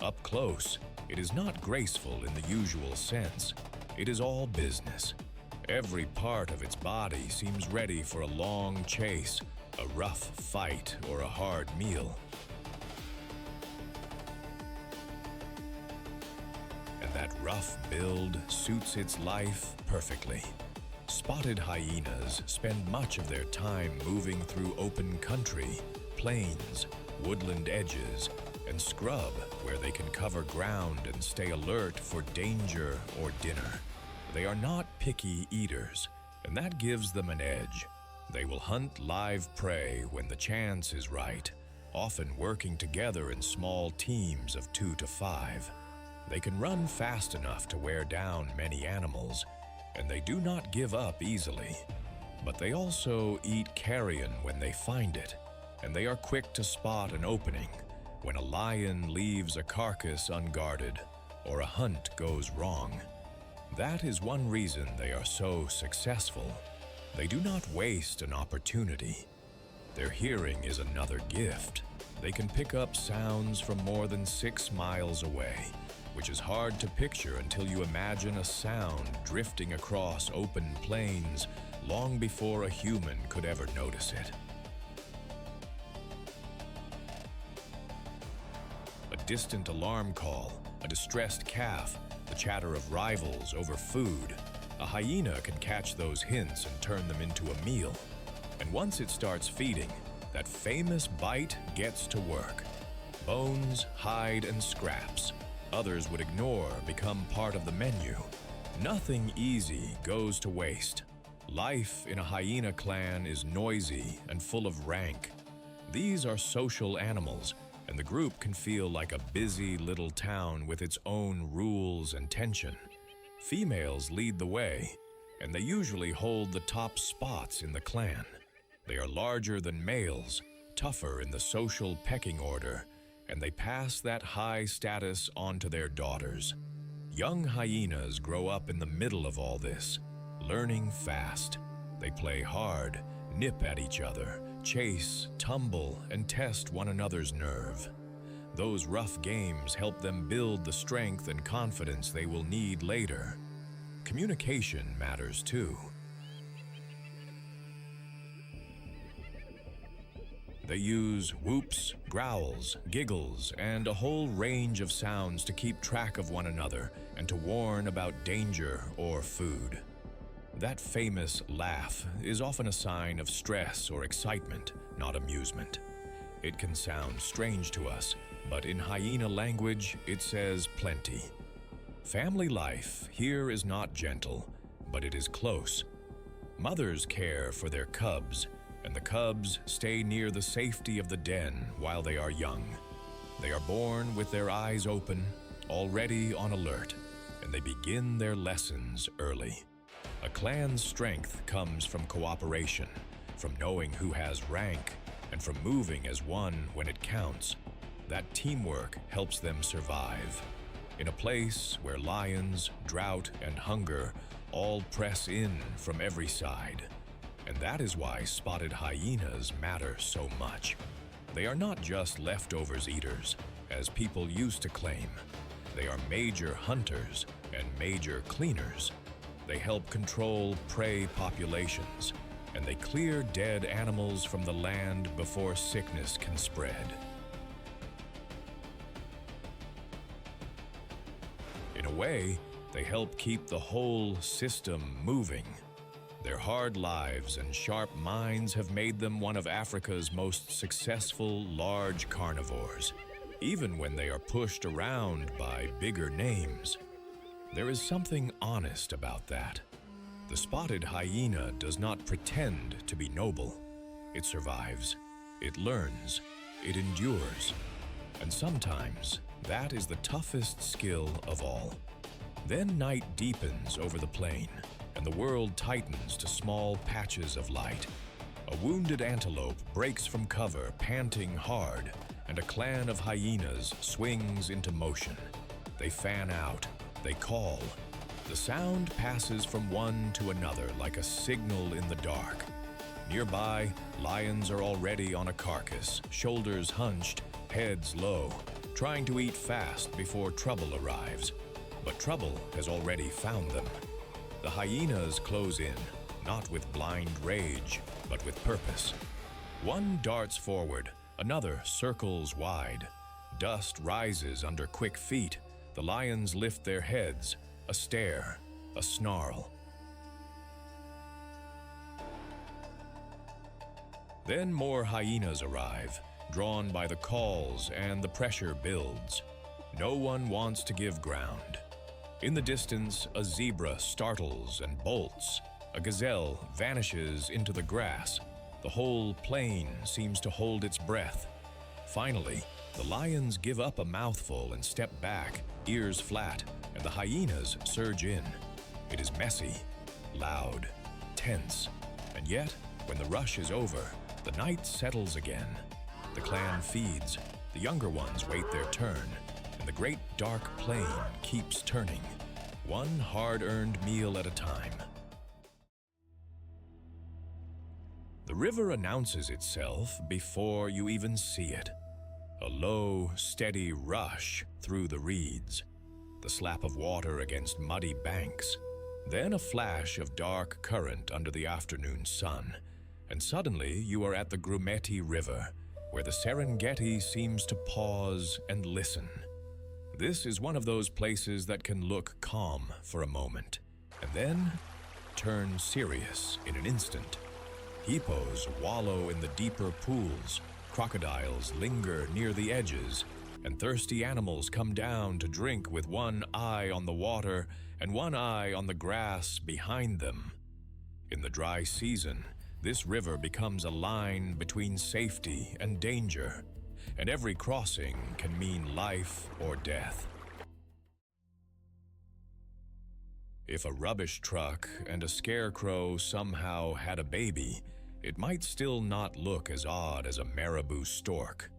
Up close, it is not graceful in the usual sense. It is all business. Every part of its body seems ready for a long chase, a rough fight, or a hard meal. And that rough build suits its life perfectly. Spotted hyenas spend much of their time moving through open country, plains, woodland edges, and scrub where they can cover ground and stay alert for danger or dinner. They are not picky eaters, and that gives them an edge. They will hunt live prey when the chance is right, often working together in small teams of 2 to 5. They can run fast enough to wear down many animals, and they do not give up easily. But they also eat carrion when they find it, and they are quick to spot an opening when a lion leaves a carcass unguarded or a hunt goes wrong. That is one reason they are so successful. They do not waste an opportunity. Their hearing is another gift. They can pick up sounds from more than 6 miles away, which is hard to picture until you imagine a sound drifting across open plains long before a human could ever notice it. A distant alarm call, a distressed calf, the chatter of rivals over food. A hyena can catch those hints and turn them into a meal. And once it starts feeding, that famous bite gets to work. Bones, hide, and scraps. Others would ignore become part of the menu. Nothing easy goes to waste. Life in a hyena clan is noisy and full of rank. These are social animals, and the group can feel like a busy little town with its own rules and tension. Females lead the way, and they usually hold the top spots in the clan. They are larger than males, tougher in the social pecking order, and they pass that high status on to their daughters. Young hyenas grow up in the middle of all this, learning fast. They play hard, nip at each other, chase, tumble, and test one another's nerve. Those rough games help them build the strength and confidence they will need later. Communication matters too. They use whoops, growls, giggles, and a whole range of sounds to keep track of one another and to warn about danger or food. That famous laugh is often a sign of stress or excitement, not amusement. It can sound strange to us, but in hyena language, it says plenty. Family life here is not gentle, but it is close. Mothers care for their cubs, and the cubs stay near the safety of the den while they are young. They are born with their eyes open, already on alert, and they begin their lessons early. A clan's strength comes from cooperation, from knowing who has rank, and from moving as one when it counts. That teamwork helps them survive. In a place where lions, drought, and hunger all press in from every side. And that is why spotted hyenas matter so much. They are not just leftovers eaters, as people used to claim. They are major hunters and major cleaners. They help control prey populations, and they clear dead animals from the land before sickness can spread. In a way, they help keep the whole system moving. Their hard lives and sharp minds have made them one of Africa's most successful large carnivores, even when they are pushed around by bigger names. There is something honest about that. The spotted hyena does not pretend to be noble. It survives, it learns, it endures, and sometimes that is the toughest skill of all. Then night deepens over the plain, and the world tightens to small patches of light. A wounded antelope breaks from cover, panting hard, and a clan of hyenas swings into motion. They fan out, they call. The sound passes from one to another like a signal in the dark. Nearby, lions are already on a carcass, shoulders hunched, heads low, trying to eat fast before trouble arrives. But trouble has already found them. The hyenas close in, not with blind rage, but with purpose. One darts forward, another circles wide. Dust rises under quick feet. The lions lift their heads, a stare, a snarl. Then more hyenas arrive, drawn by the calls, and the pressure builds. No one wants to give ground. In the distance, a zebra startles and bolts. A gazelle vanishes into the grass. The whole plain seems to hold its breath. Finally, the lions give up a mouthful and step back, ears flat, and the hyenas surge in. It is messy, loud, tense, and yet, when the rush is over, the night settles again. The clan feeds, the younger ones wait their turn, and the great dark plain keeps turning, one hard-earned meal at a time. The river announces itself before you even see it. A low, steady rush through the reeds, the slap of water against muddy banks, then a flash of dark current under the afternoon sun, and suddenly you are at the Grumeti River, where the Serengeti seems to pause and listen. This is one of those places that can look calm for a moment, and then turn serious in an instant. Hippos wallow in the deeper pools, crocodiles linger near the edges, and thirsty animals come down to drink with one eye on the water and one eye on the grass behind them. In the dry season, this river becomes a line between safety and danger, and every crossing can mean life or death. If a rubbish truck and a scarecrow somehow had a baby, it might still not look as odd as a marabou stork.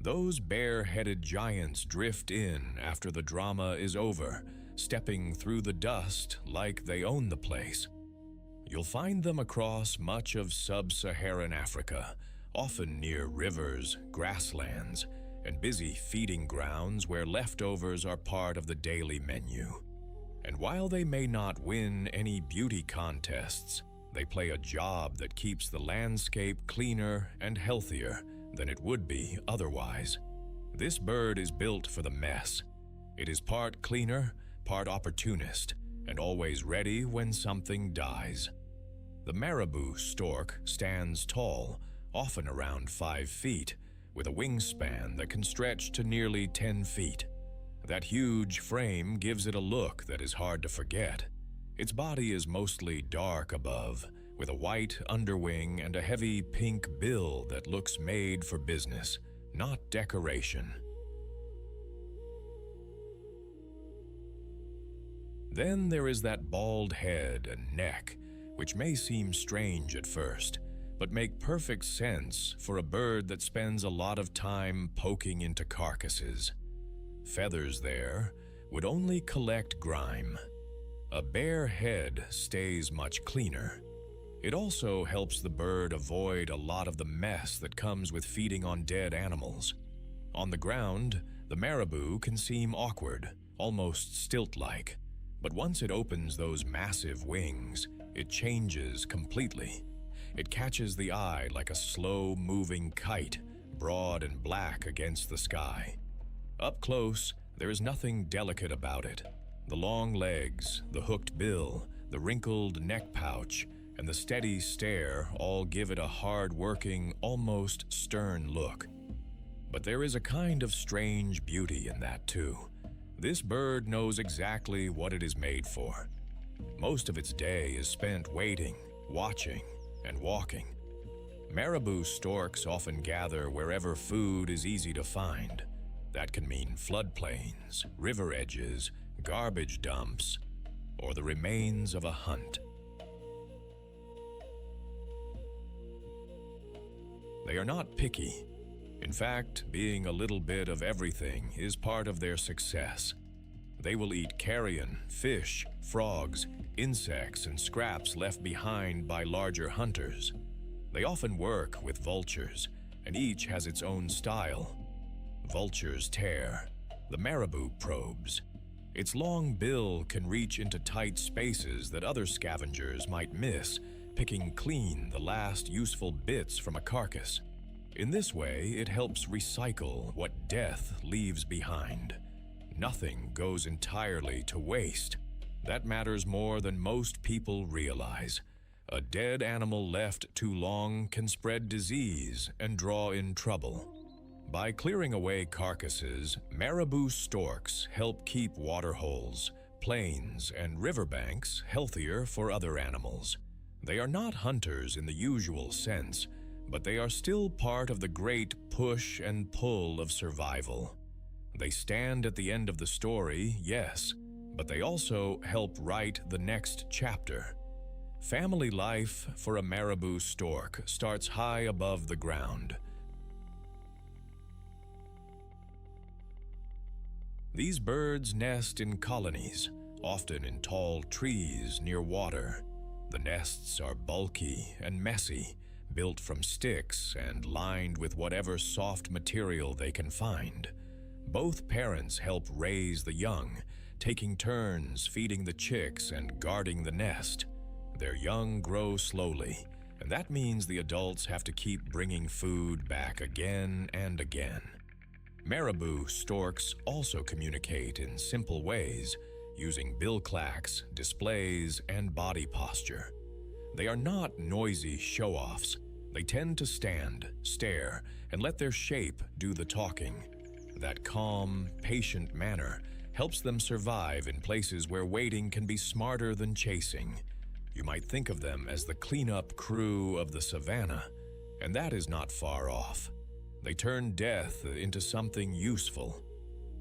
Those bare-headed giants drift in after the drama is over, stepping through the dust like they own the place. You'll find them across much of sub-Saharan Africa, often near rivers, grasslands, and busy feeding grounds where leftovers are part of the daily menu. And while they may not win any beauty contests, they play a job that keeps the landscape cleaner and healthier than it would be otherwise. This bird is built for the mess. It is part cleaner, part opportunist, and always ready when something dies. The marabou stork stands tall, often around 5 feet, with a wingspan that can stretch to nearly 10 feet. That huge frame gives it a look that is hard to forget. Its body is mostly dark above, with a white underwing and a heavy pink bill that looks made for business, not decoration. Then there is that bald head and neck, which may seem strange at first, but make perfect sense for a bird that spends a lot of time poking into carcasses. Feathers there would only collect grime. A bare head stays much cleaner. It also helps the bird avoid a lot of the mess that comes with feeding on dead animals. On the ground, the marabou can seem awkward, almost stilt-like, but once it opens those massive wings, it changes completely. It catches the eye like a slow-moving kite, broad and black against the sky. Up close, there is nothing delicate about it. The long legs, the hooked bill, the wrinkled neck pouch, and the steady stare all give it a hard-working, almost stern look. But there is a kind of strange beauty in that too. This bird knows exactly what it is made for. Most of its day is spent waiting, watching, and walking. Marabou storks often gather wherever food is easy to find. That can mean floodplains, river edges, garbage dumps, or the remains of a hunt. They are not picky. In fact, being a little bit of everything is part of their success. They will eat carrion, fish, frogs, insects, and scraps left behind by larger hunters. They often work with vultures, and each has its own style. Vultures tear, the marabou probes. Its long bill can reach into tight spaces that other scavengers might miss, picking clean the last useful bits from a carcass. In this way, it helps recycle what death leaves behind. Nothing goes entirely to waste. That matters more than most people realize. A dead animal left too long can spread disease and draw in trouble. By clearing away carcasses, marabou storks help keep waterholes, plains, and riverbanks healthier for other animals. They are not hunters in the usual sense, but they are still part of the great push and pull of survival. They stand at the end of the story, yes, but they also help write the next chapter. Family life for a marabou stork starts high above the ground. These birds nest in colonies, often in tall trees near water. The nests are bulky and messy, built from sticks and lined with whatever soft material they can find. Both parents help raise the young, taking turns feeding the chicks and guarding the nest. Their young grow slowly, and that means the adults have to keep bringing food back again and again. Marabou storks also communicate in simple ways, using bill clacks, displays, and body posture. They are not noisy show-offs. They tend to stand, stare, and let their shape do the talking. That calm, patient manner helps them survive in places where waiting can be smarter than chasing. You might think of them as the cleanup crew of the savannah, and that is not far off. They turn death into something useful.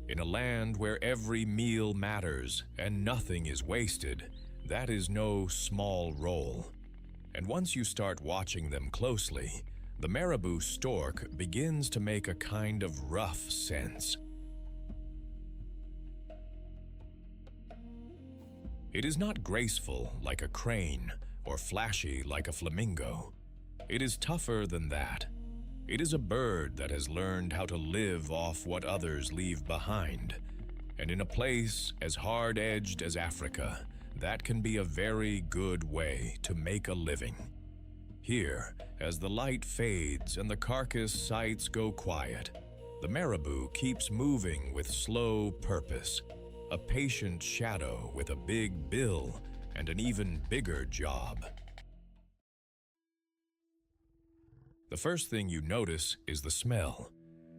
In a land where every meal matters and nothing is wasted, that is no small role. And once you start watching them closely, the marabou stork begins to make a kind of rough sense. It is not graceful like a crane or flashy like a flamingo. It is tougher than that. It is a bird that has learned how to live off what others leave behind. And in a place as hard-edged as Africa, that can be a very good way to make a living. Here, as the light fades and the carcass sights go quiet, the marabou keeps moving with slow purpose, a patient shadow with a big bill and an even bigger job. The first thing you notice is the smell.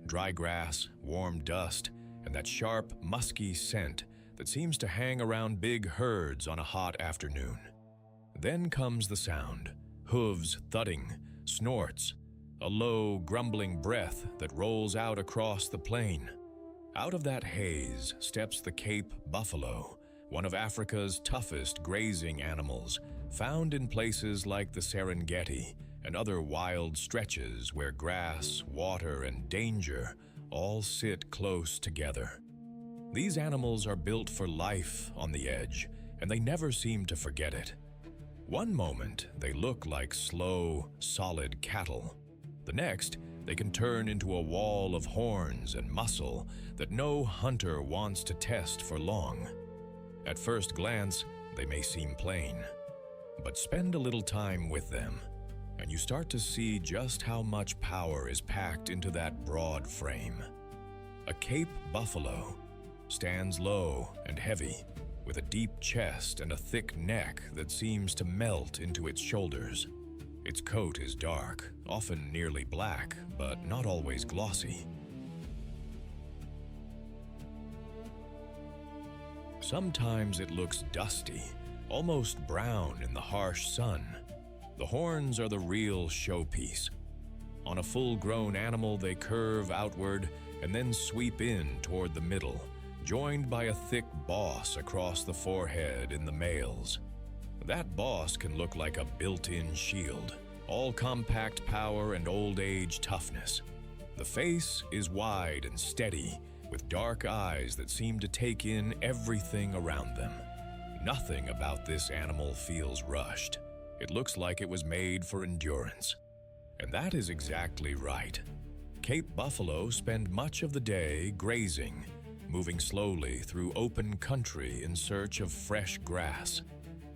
Dry grass, warm dust, and that sharp, musky scent that seems to hang around big herds on a hot afternoon. Then comes the sound: hooves thudding, snorts, a low, grumbling breath that rolls out across the plain. Out of that haze steps the Cape buffalo, one of Africa's toughest grazing animals, found in places like the Serengeti and other wild stretches where grass, water, and danger all sit close together. These animals are built for life on the edge, and they never seem to forget it. One moment, they look like slow, solid cattle. The next, they can turn into a wall of horns and muscle that no hunter wants to test for long. At first glance, they may seem plain, but spend a little time with them, and you start to see just how much power is packed into that broad frame. A Cape buffalo stands low and heavy, with a deep chest and a thick neck that seems to melt into its shoulders. Its coat is dark, often nearly black, but not always glossy. Sometimes it looks dusty, almost brown in the harsh sun. The horns are the real showpiece. On a full-grown animal, they curve outward and then sweep in toward the middle, joined by a thick boss across the forehead in the males. That boss can look like a built-in shield, all compact power and old-age toughness. The face is wide and steady, with dark eyes that seem to take in everything around them. Nothing about this animal feels rushed. It looks like it was made for endurance. And that is exactly right. Cape buffalo spend much of the day grazing, moving slowly through open country in search of fresh grass.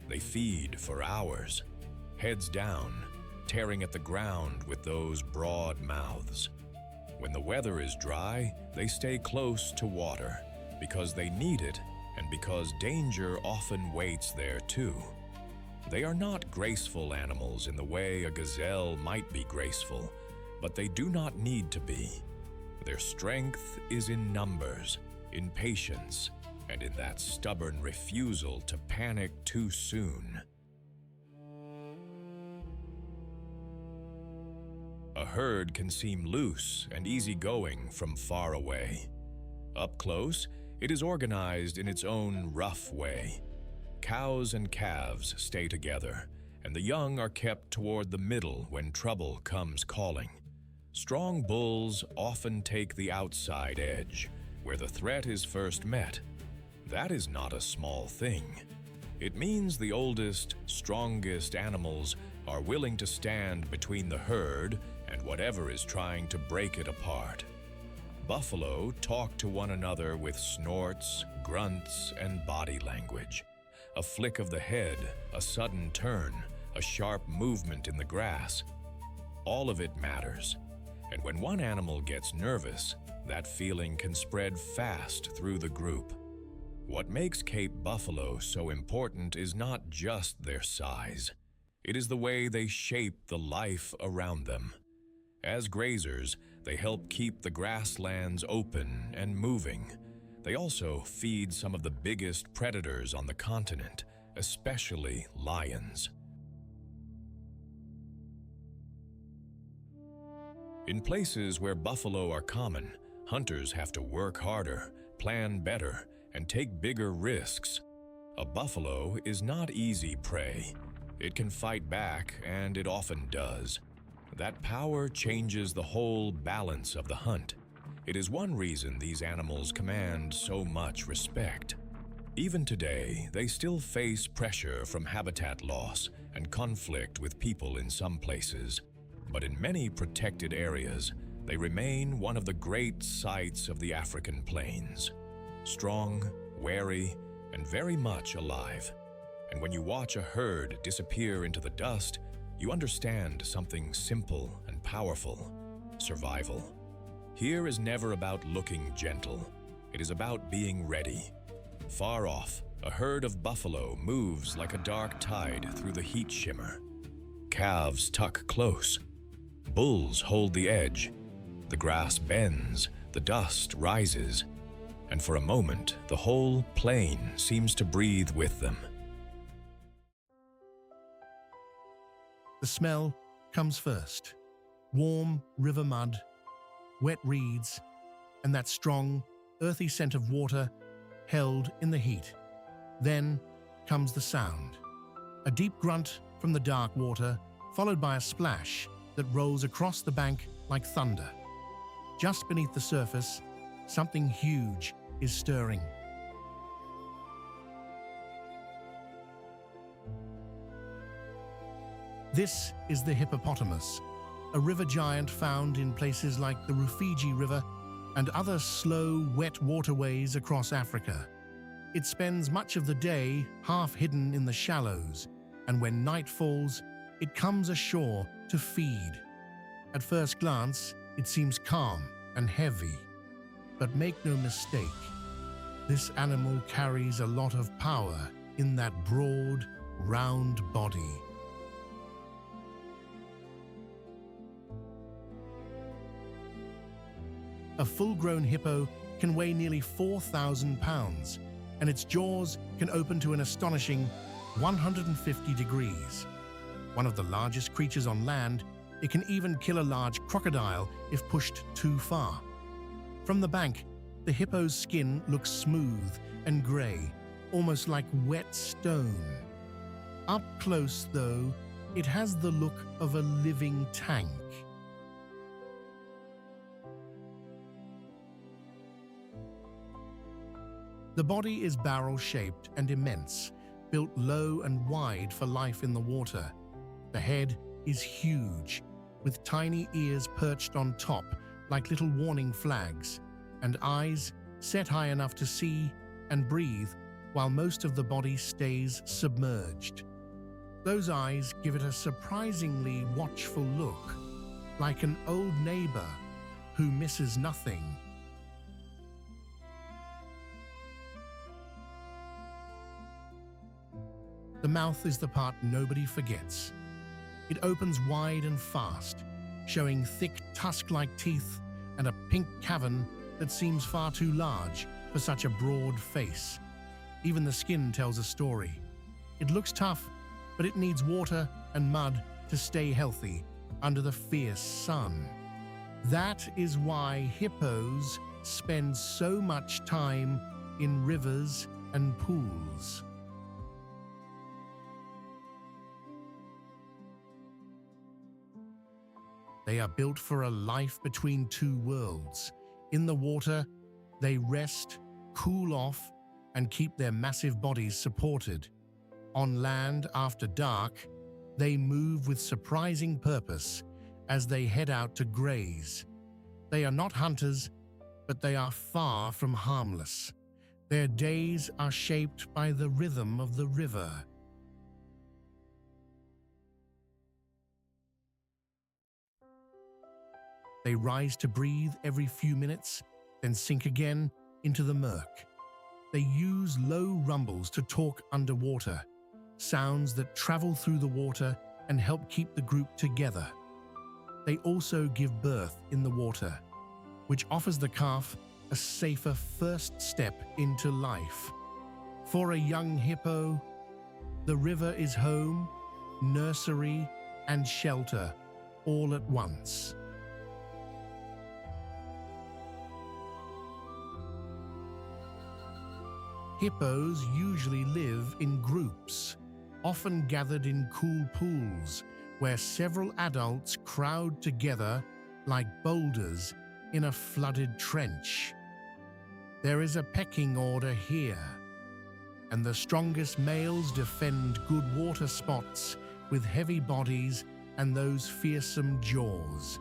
They feed for hours, heads down, tearing at the ground with those broad mouths. When the weather is dry, they stay close to water because they need it and because danger often waits there too. They are not graceful animals in the way a gazelle might be graceful, but they do not need to be. Their strength is in numbers, in patience, and in that stubborn refusal to panic too soon. A herd can seem loose and easygoing from far away. Up close, it is organized in its own rough way. Cows and calves stay together, and the young are kept toward the middle when trouble comes calling. Strong bulls often take the outside edge, where the threat is first met. That is not a small thing. It means the oldest, strongest animals are willing to stand between the herd and whatever is trying to break it apart. Buffalo talk to one another with snorts, grunts, and body language. A flick of the head, a sudden turn, a sharp movement in the grass. All of it matters. And when one animal gets nervous, that feeling can spread fast through the group. What makes Cape buffalo so important is not just their size. It is the way they shape the life around them. As grazers, they help keep the grasslands open and moving. They also feed some of the biggest predators on the continent, especially lions. In places where buffalo are common, hunters have to work harder, plan better, and take bigger risks. A buffalo is not easy prey. It can fight back, and it often does. That power changes the whole balance of the hunt. It is one reason these animals command so much respect. Even today, they still face pressure from habitat loss and conflict with people in some places. But in many protected areas, they remain one of the great sights of the African plains. Strong, wary, and very much alive. And when you watch a herd disappear into the dust, you understand something simple and powerful: survival. Here is never about looking gentle. It is about being ready. Far off, a herd of buffalo moves like a dark tide through the heat shimmer. Calves tuck close. Bulls hold the edge. The grass bends, the dust rises, and for a moment, the whole plain seems to breathe with them.
The smell comes first. Warm river mud, wet reeds, and that strong, earthy scent of water held in the heat. Then comes the sound. A deep grunt from the dark water, followed by a splash that rolls across the bank like thunder. Just beneath the surface, something huge is stirring. This is the hippopotamus, a river giant found in places like the Rufiji River and other slow, wet waterways across Africa. It spends much of the day half hidden in the shallows, and when night falls, it comes ashore to feed. At first glance, it seems calm and heavy, but make no mistake, this animal carries a lot of power in that broad, round body. A full-grown hippo can weigh nearly 4,000 pounds, and its jaws can open to an astonishing 150 degrees. One of the largest creatures on land, it can even kill a large crocodile if pushed too far. From the bank, the hippo's skin looks smooth and grey, almost like wet stone. Up close, though, it has the look of a living tank. The body is barrel-shaped and immense, built low and wide for life in the water. The head is huge, with tiny ears perched on top like little warning flags, and eyes set high enough to see and breathe while most of the body stays submerged. Those eyes give it a surprisingly watchful look, like an old neighbor who misses nothing. The mouth is the part nobody forgets. It opens wide and fast, showing thick tusk-like teeth and a pink cavern that seems far too large for such a broad face. Even the skin tells a story. It looks tough, but it needs water and mud to stay healthy under the fierce sun. That is why hippos spend so much time in rivers and pools. They are built for a life between two worlds. In the water, they rest, cool off, and keep their massive bodies supported. On land, after dark, they move with surprising purpose as they head out to graze. They are not hunters, but they are far from harmless. Their days are shaped by the rhythm of the river. They rise to breathe every few minutes, then sink again into the murk. They use low rumbles to talk underwater, sounds that travel through the water and help keep the group together. They also give birth in the water, which offers the calf a safer first step into life. For a young hippo, the river is home, nursery, and shelter all at once. Hippos usually live in groups, often gathered in cool pools where several adults crowd together like boulders in a flooded trench. There is a pecking order here, and the strongest males defend good water spots with heavy bodies and those fearsome jaws.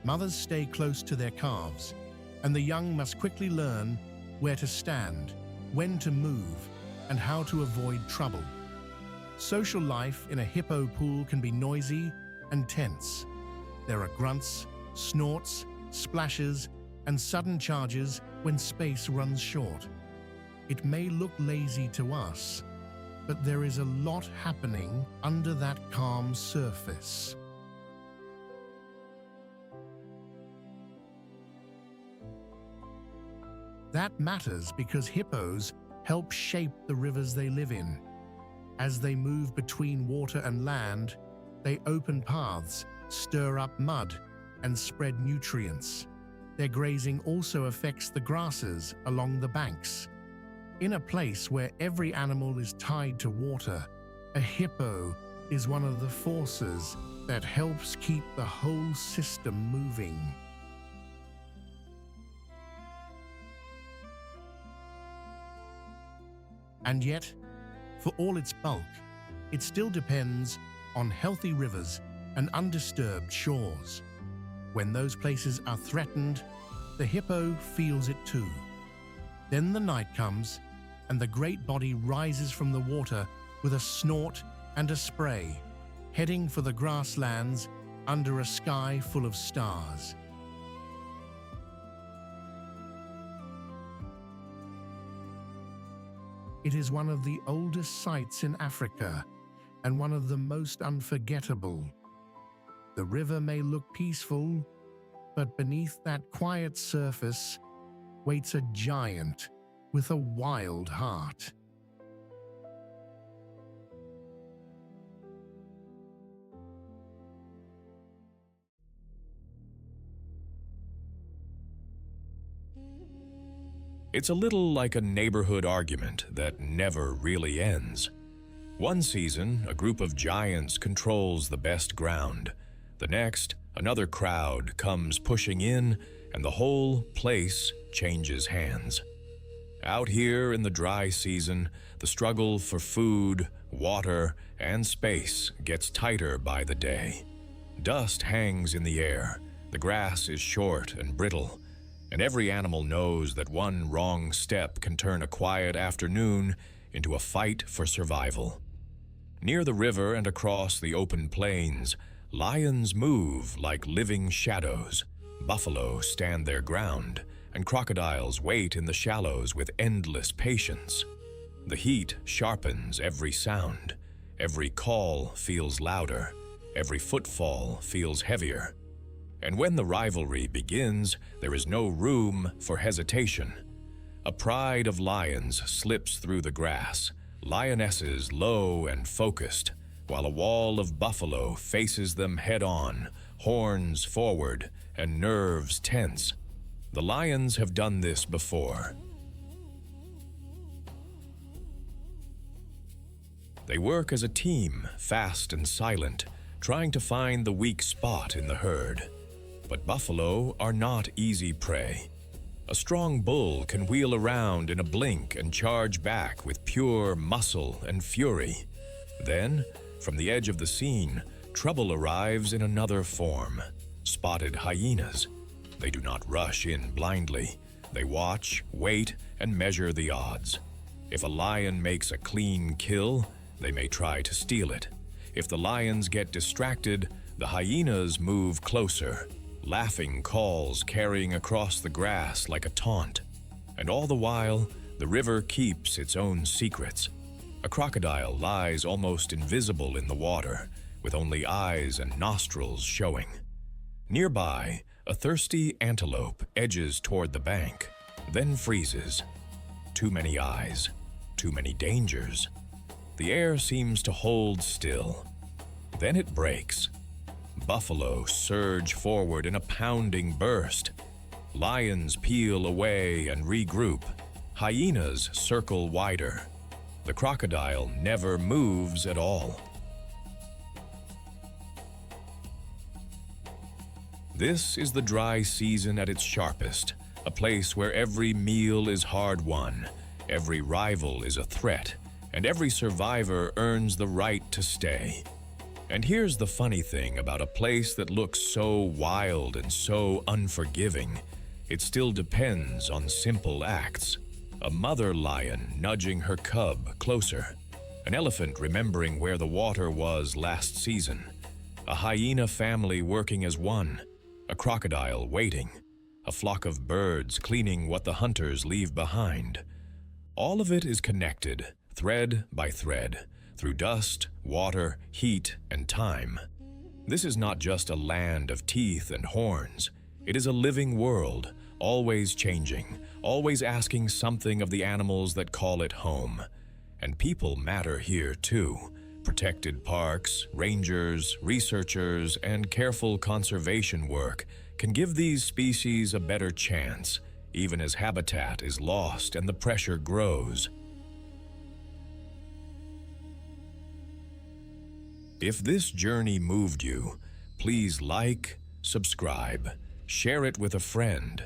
Mothers stay close to their calves, and the young must quickly learn where to stand, when to move, and how to avoid trouble. Social life in a hippo pool can be noisy and tense. There are grunts, snorts, splashes, and sudden charges when space runs short. It may look lazy to us, but there is a lot happening under that calm surface. That matters because hippos help shape the rivers they live in. As they move between water and land, they open paths, stir up mud, and spread nutrients. Their grazing also affects the grasses along the banks. In a place where every animal is tied to water, a hippo is one of the forces that helps keep the whole system moving. And yet, for all its bulk, it still depends on healthy rivers and undisturbed shores. When those places are threatened, the hippo feels it too. Then the night comes, and the great body rises from the water with a snort and a spray, heading for the grasslands under a sky full of stars. It is one of the oldest sights in Africa and one of the most unforgettable. The river may look peaceful, but beneath that quiet surface waits a giant with a wild heart.
It's a little like a neighborhood argument that never really ends. One season, a group of giants controls the best ground. The next, another crowd comes pushing in, and the whole place changes hands. Out here in the dry season, the struggle for food, water, and space gets tighter by the day. Dust hangs in the air, the grass is short and brittle, and every animal knows that one wrong step can turn a quiet afternoon into a fight for survival. Near the river and across the open plains, lions move like living shadows, buffalo stand their ground, and crocodiles wait in the shallows with endless patience. The heat sharpens every sound, every call feels louder, every footfall feels heavier. And when the rivalry begins, there is no room for hesitation. A pride of lions slips through the grass, lionesses low and focused, while a wall of buffalo faces them head-on, horns forward and nerves tense. The lions have done this before. They work as a team, fast and silent, trying to find the weak spot in the herd. But buffalo are not easy prey. A strong bull can wheel around in a blink and charge back with pure muscle and fury. Then, from the edge of the scene, trouble arrives in another form. Spotted hyenas. They do not rush in blindly. They watch, wait, and measure the odds. If a lion makes a clean kill, they may try to steal it. If the lions get distracted, the hyenas move closer, laughing calls carrying across the grass like a taunt. And all the while, the river keeps its own secrets. A crocodile lies almost invisible in the water, with only eyes and nostrils showing. Nearby, a thirsty antelope edges toward the bank, then freezes. Too many eyes, too many dangers. The air seems to hold still. Then it breaks. Buffalo surge forward in a pounding burst. Lions peel away and regroup. Hyenas circle wider. The crocodile never moves at all. This is the dry season at its sharpest, a place where every meal is hard-won, every rival is a threat, and every survivor earns the right to stay. And here's the funny thing about a place that looks so wild and so unforgiving. It still depends on simple acts. A mother lion nudging her cub closer. An elephant remembering where the water was last season. A hyena family working as one. a crocodile waiting, a flock of birds cleaning what the hunters leave behind. All of it is connected, thread by thread, through dust, water, heat, and time. This is not just a land of teeth and horns. It is a living world, always changing, always asking something of the animals that call it home. And people matter here too. Protected parks, rangers, researchers, and careful conservation work can give these species a better chance, even as habitat is lost and the pressure grows. If this journey moved you, please like, subscribe, share it with a friend,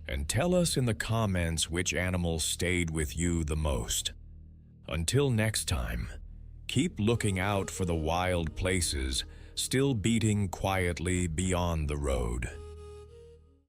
and tell us in the comments which animal stayed with you the most. Until next time, keep looking out for the wild places still beating quietly beyond the road.